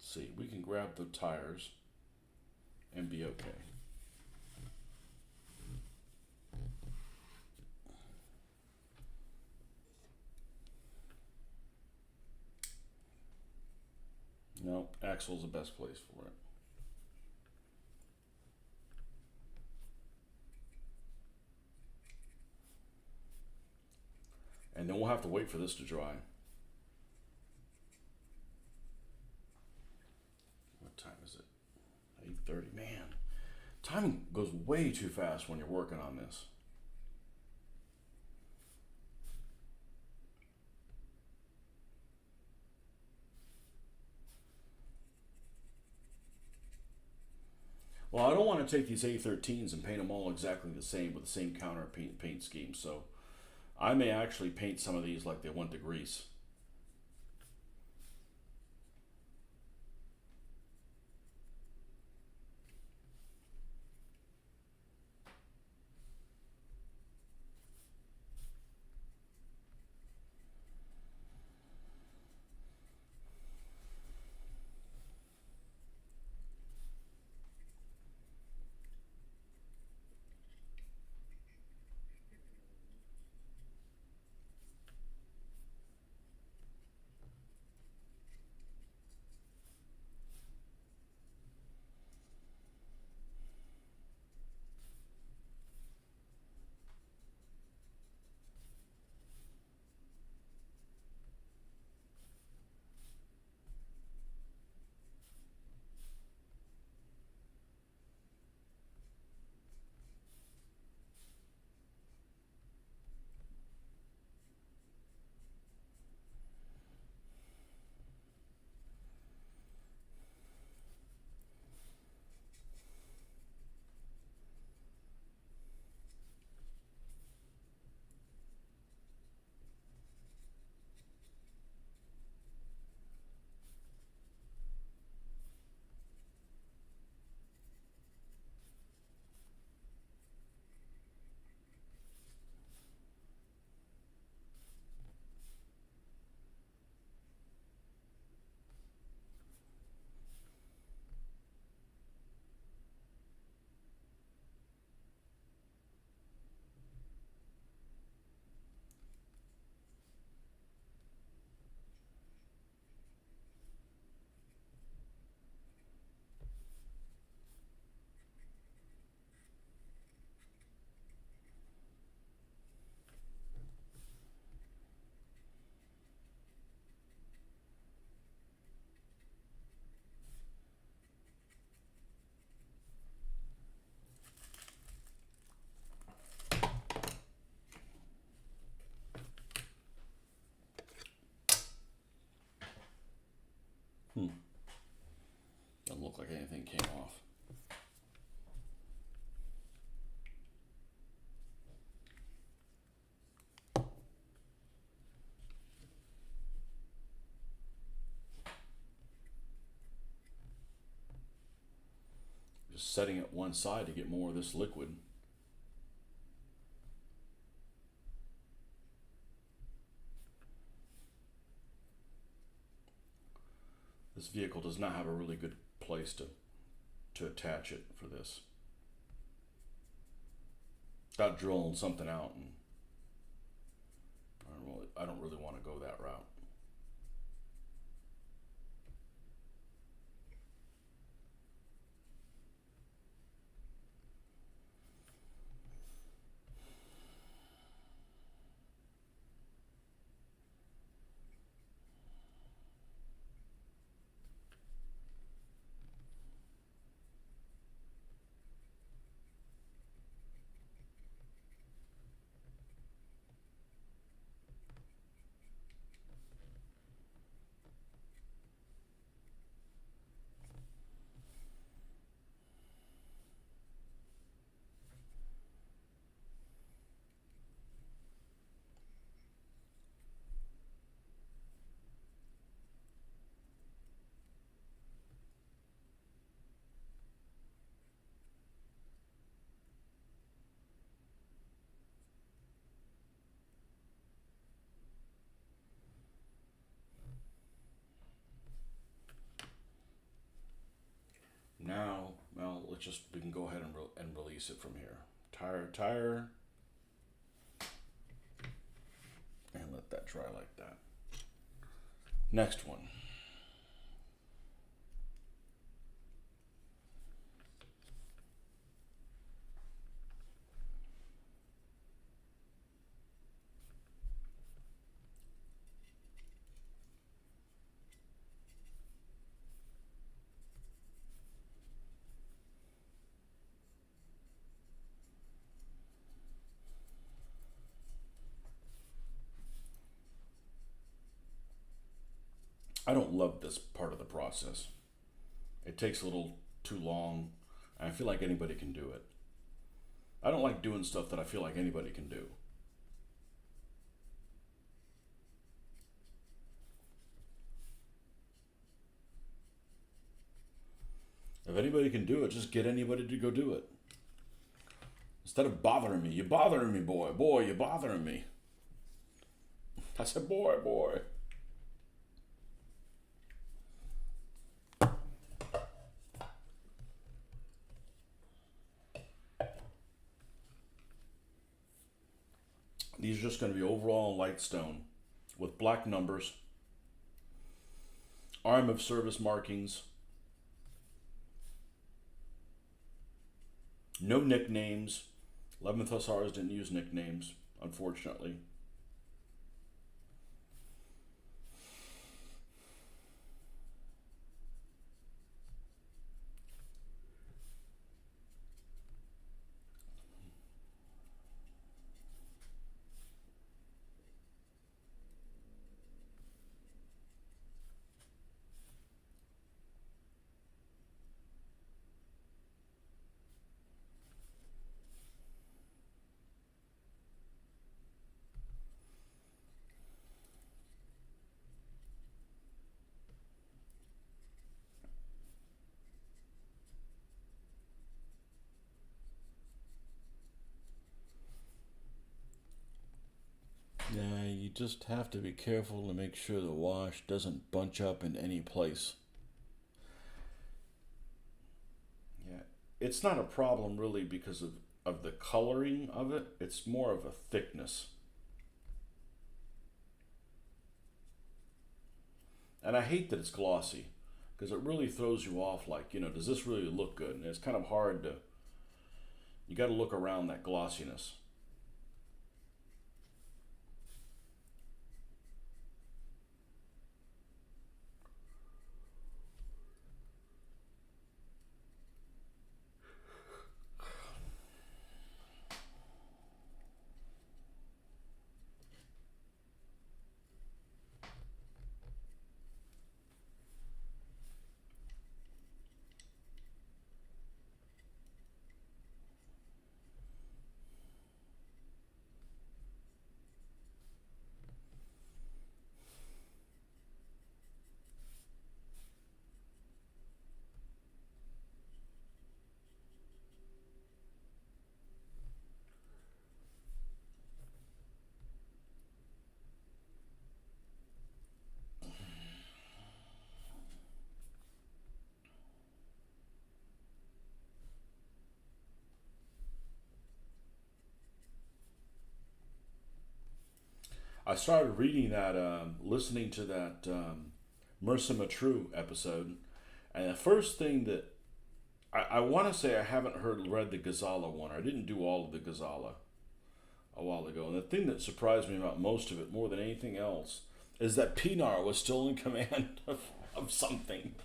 See, we can grab the tires and be okay. No, axle's the best place for it. And then we'll have to wait for this to dry. What time is it? 8:30. Man, time goes way too fast when you're working on this. Well, I don't want to take these A13s and paint them all exactly the same with the same counter paint scheme. So I may actually paint some of these like they went to grease. Doesn't look like anything came off. Just setting it one side to get more of this liquid. This vehicle does not have a really good place to attach it for this. Got drilling something out, and I don't really want to go that route. Now, well, we can go ahead and release it from here. Tire, and let that dry like that. Next one. I don't love this part of the process. It takes a little too long. I feel like anybody can do it. I don't like doing stuff that I feel like anybody can do. If anybody can do it, just get anybody to go do it. Instead of bothering me. You're bothering me, boy. Boy, you're bothering me. I said, boy, boy. These are just going to be overall light stone with black numbers, arm of service markings, no nicknames. 11th Hussars didn't use nicknames, unfortunately. Yeah, you just have to be careful to make sure the wash doesn't bunch up in any place. Yeah, it's not a problem really because of the coloring of it. It's more of a thickness. And I hate that it's glossy because it really throws you off like, does this really look good? And it's kind of hard to, you got to look around that glossiness. I started reading that, listening to that Mercer Matru episode, and the first thing that I want to say I haven't read the Ghazala one. I didn't do all of the Ghazala a while ago, and the thing that surprised me about most of it more than anything else is that Pinar was still in command of something.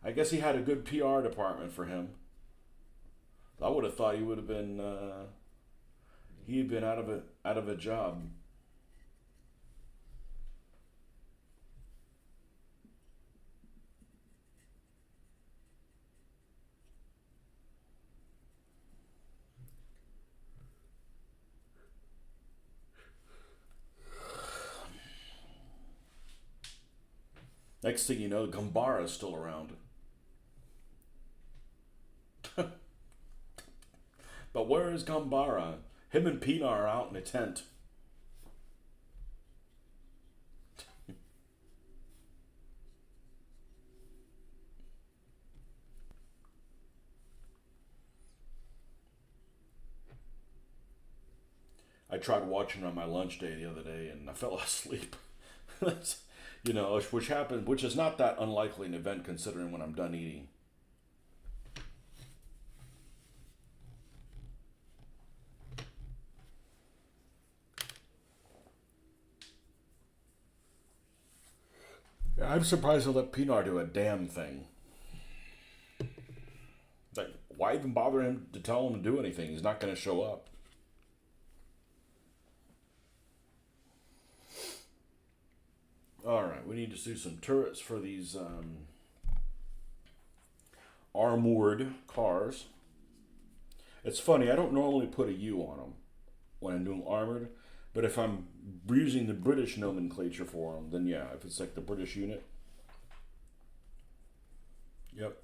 I guess he had a good PR department for him. I would have thought he would have been he'd been out of a job. Next thing you know, Gambara is still around. But where is Gambara? Him and Pinar are out in a tent. I tried watching on my lunch day the other day and I fell asleep. Which happened, which is not that unlikely an event considering when I'm done eating. I'm surprised they let Pinar do a damn thing. Like, why even bother him to tell him to do anything? He's not going to show up. All right, we need to do some turrets for these armored cars. It's funny, I don't normally put a U on them when I'm doing armored, but if I'm using the British nomenclature for them, then yeah, if it's like the British unit, yep,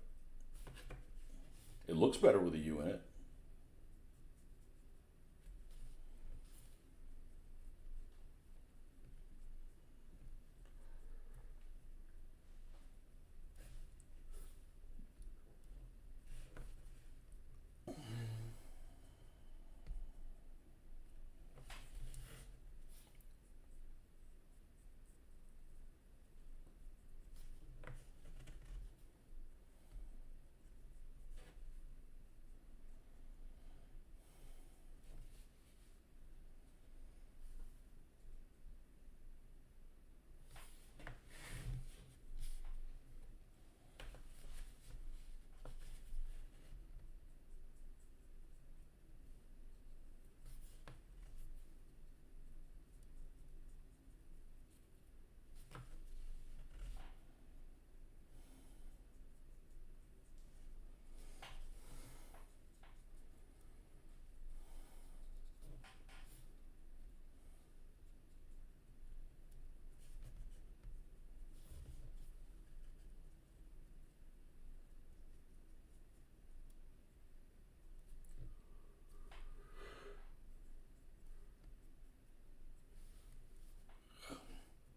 it looks better with a U in it.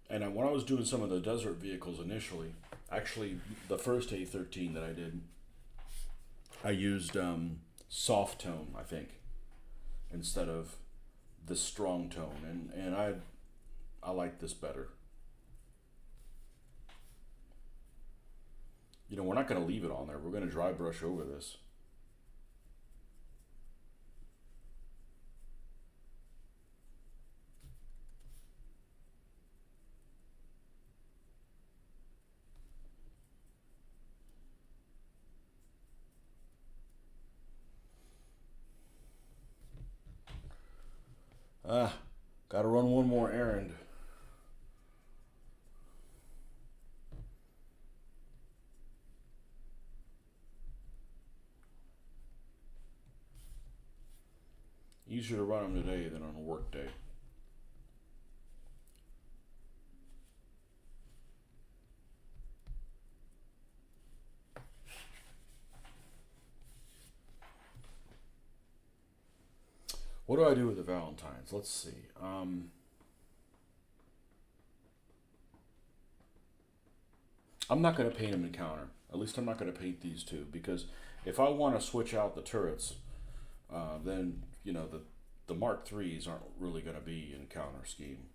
And when I was doing some of the desert vehicles initially, actually the first A13 that I did, I used soft tone, I think, instead of the strong tone, and I like this better. You know, we're not going to leave it on there. We're going to dry brush over this. Ah, got to run one more errand. Easier to run them today than on a work day. What do I do with the Valentines? Let's see. I'm not going to paint them in counter. At least I'm not going to paint these two, because if I want to switch out the turrets, then you know the Mark IIIs aren't really going to be in counter scheme.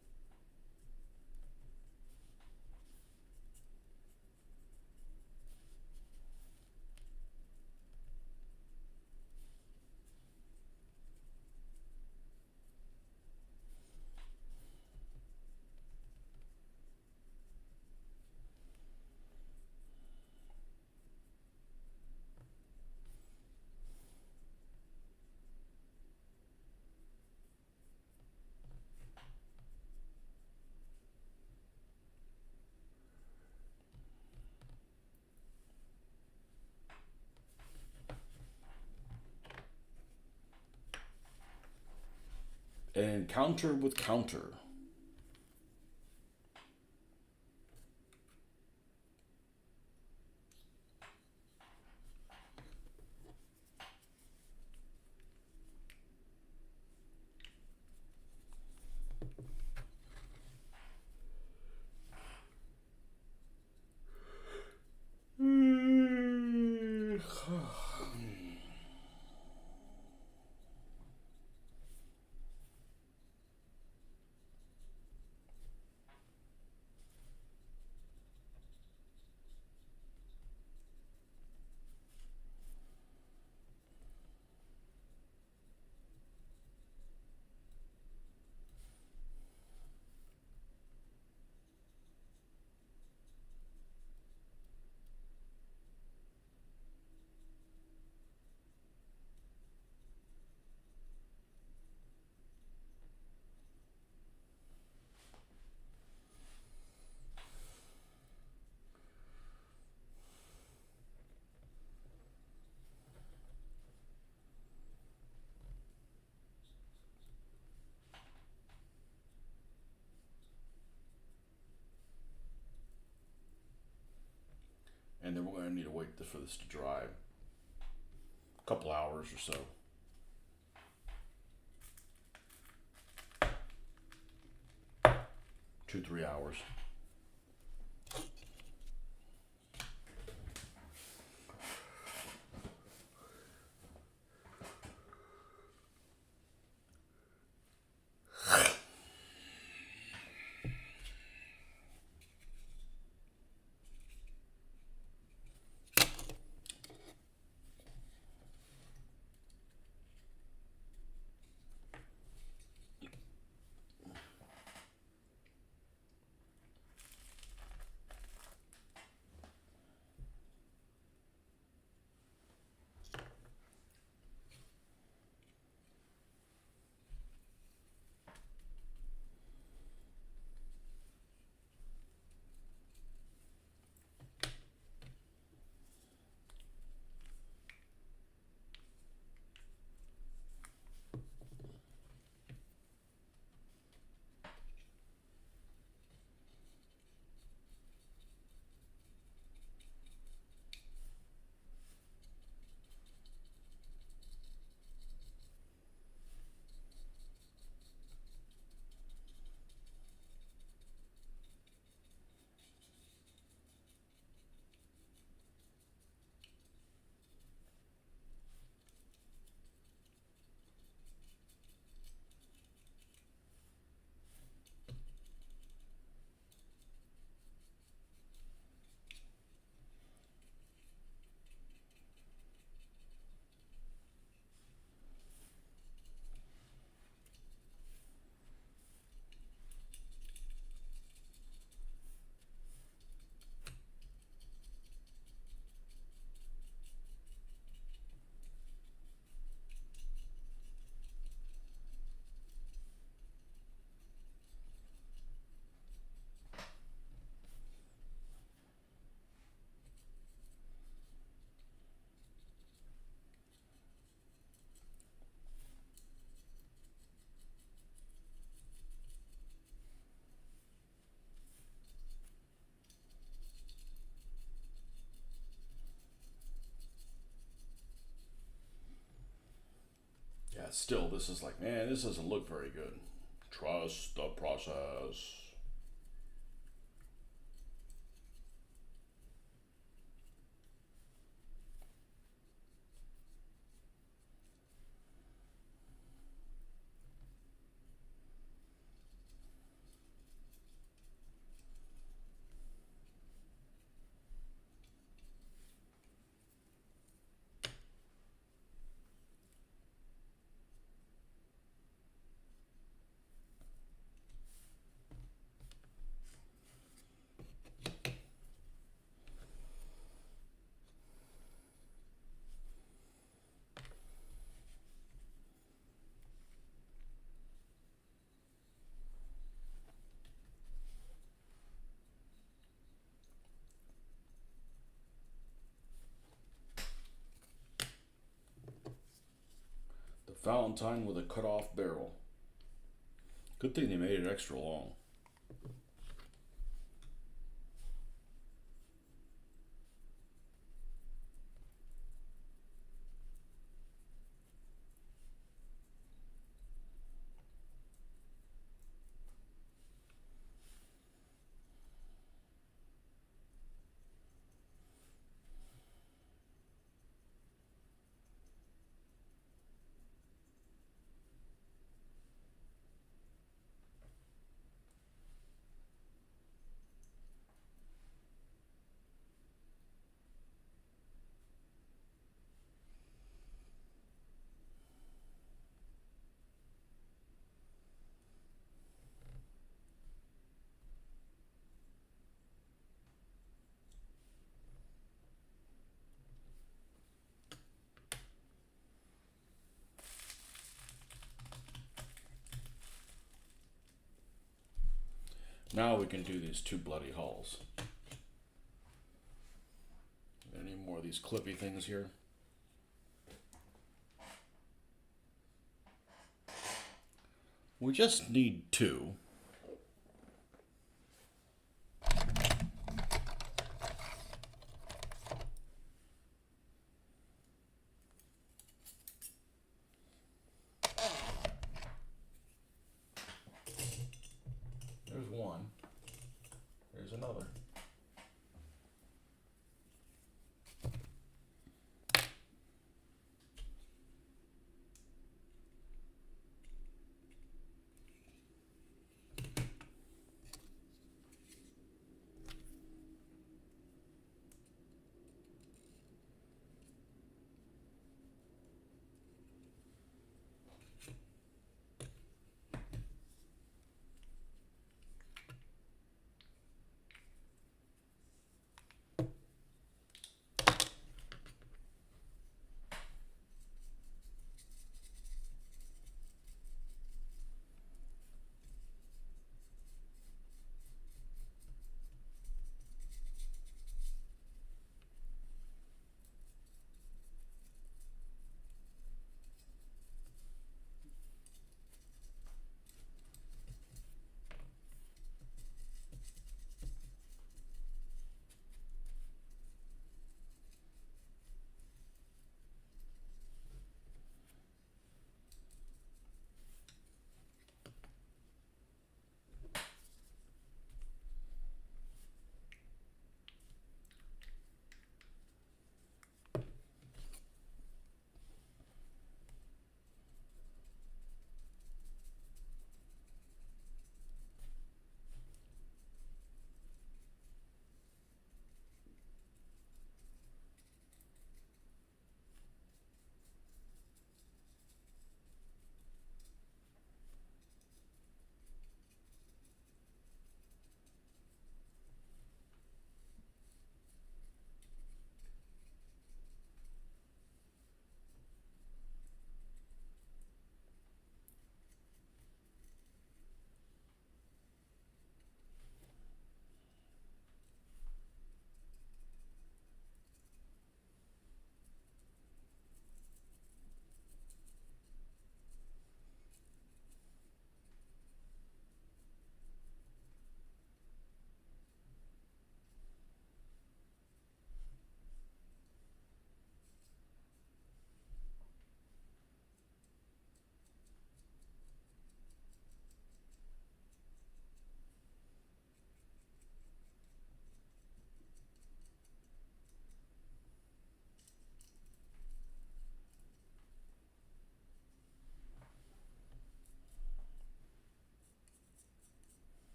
And counter with counter. And then we're going to need to wait for this to dry. A couple hours or so. 2-3 hours. Yeah, still, this is like, man, this doesn't look very good. Trust the process. The Valentine with a cut off barrel. Good thing they made it extra long. Now we can do these two bloody hulls. Any more of these clippy things here? We just need two.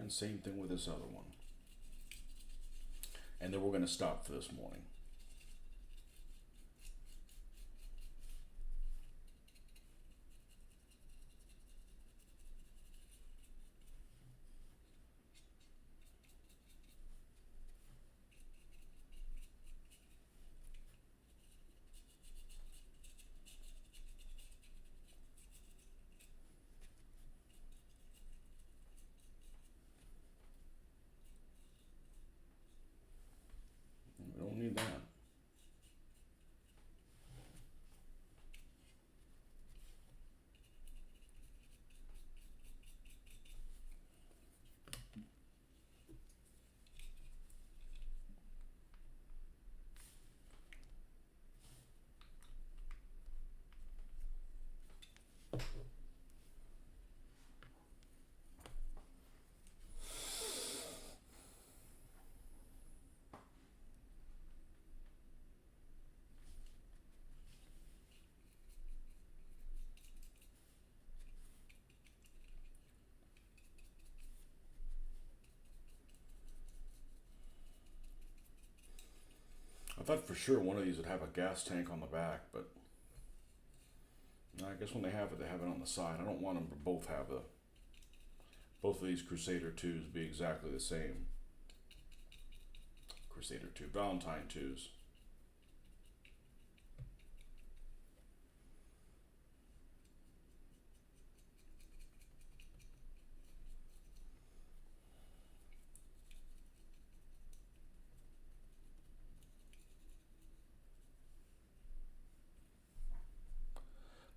and same thing with this other one. And then we're going to stop for this morning. We don't need that. I thought for sure one of these would have a gas tank on the back, but I guess when they have it on the side. I don't want them to both have both of these Crusader 2s be exactly the same. Crusader 2, Valentine 2s.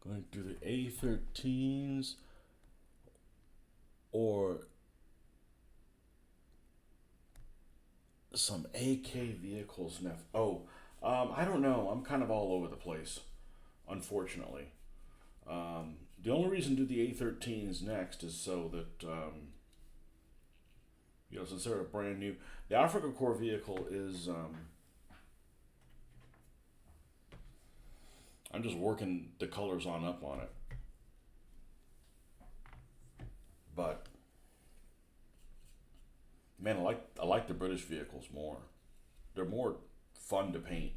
Going to do the A13s or some AK vehicles. I don't know. I'm kind of all over the place, unfortunately. The only reason to do the A13s next is so that, since they're a brand new, the Africa Corps vehicle is, I'm just working the colors on up on it. But man, I like the British vehicles more. They're more fun to paint.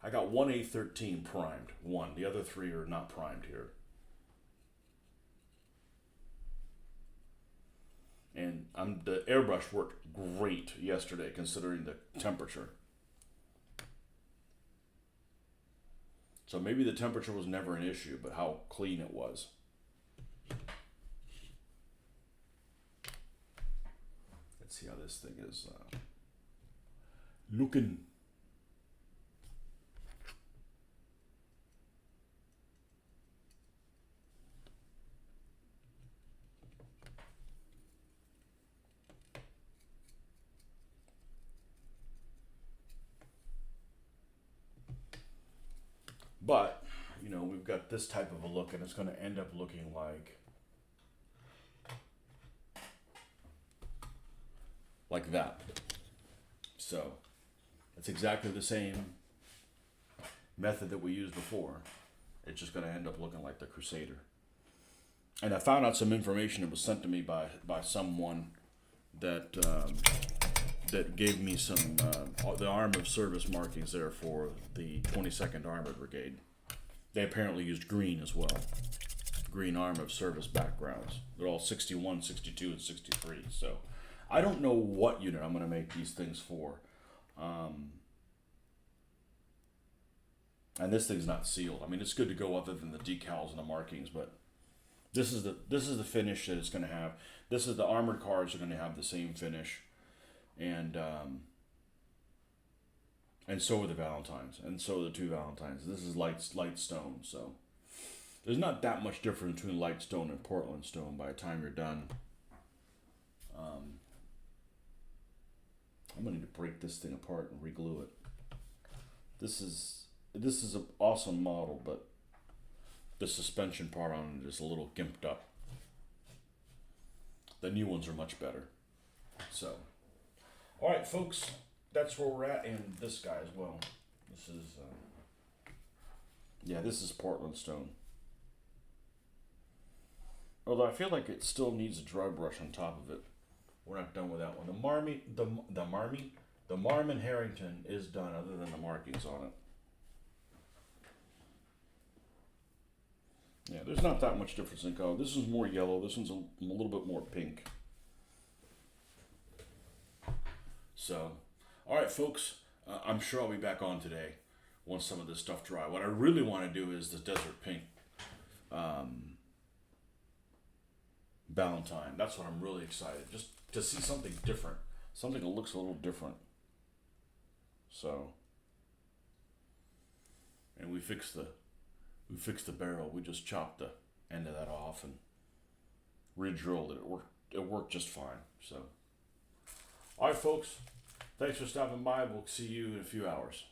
I got one A13 primed. One. The other three are not primed here. And the airbrush worked great yesterday considering the temperature. So maybe the temperature was never an issue, but how clean it was. Let's see how this thing is looking. But, we've got this type of a look, and it's going to end up looking like that. So, it's exactly the same method that we used before. It's just going to end up looking like the Crusader. And I found out some information that was sent to me by someone that that gave me some the arm of service markings there for the 22nd Armored Brigade. They apparently used green as well. Green arm of service backgrounds. They're all 61, 62, and 63. So I don't know what unit I'm going to make these things for. And this thing's not sealed. I mean, it's good to go other than the decals and the markings, but this is the finish that it's going to have. This is the armored cars are going to have the same finish. And so are the Valentines, and so are the two Valentines. This is light stone, so there's not that much difference between light stone and Portland stone by the time you're done. I'm gonna need to break this thing apart and reglue it. This is an awesome model, but the suspension part on it is a little gimped up. The new ones are much better, so. All right, folks, that's where we're at, and this guy as well. This is, yeah, this is Portland stone. Although I feel like it still needs a dry brush on top of it. We're not done with that one. The Marmon Harrington is done, other than the markings on it. Yeah, there's not that much difference in color. This one's more yellow. This one's a little bit more pink. So, all right, folks. I'm sure I'll be back on today once some of this stuff dry. What I really want to do is the desert pink Valentine. That's what I'm really excited. Just to see something different, something that looks a little different. So, and we fixed the barrel. We just chopped the end of that off and re-drilled it. It worked just fine. So, all right, folks. Thanks for stopping by. We'll see you in a few hours.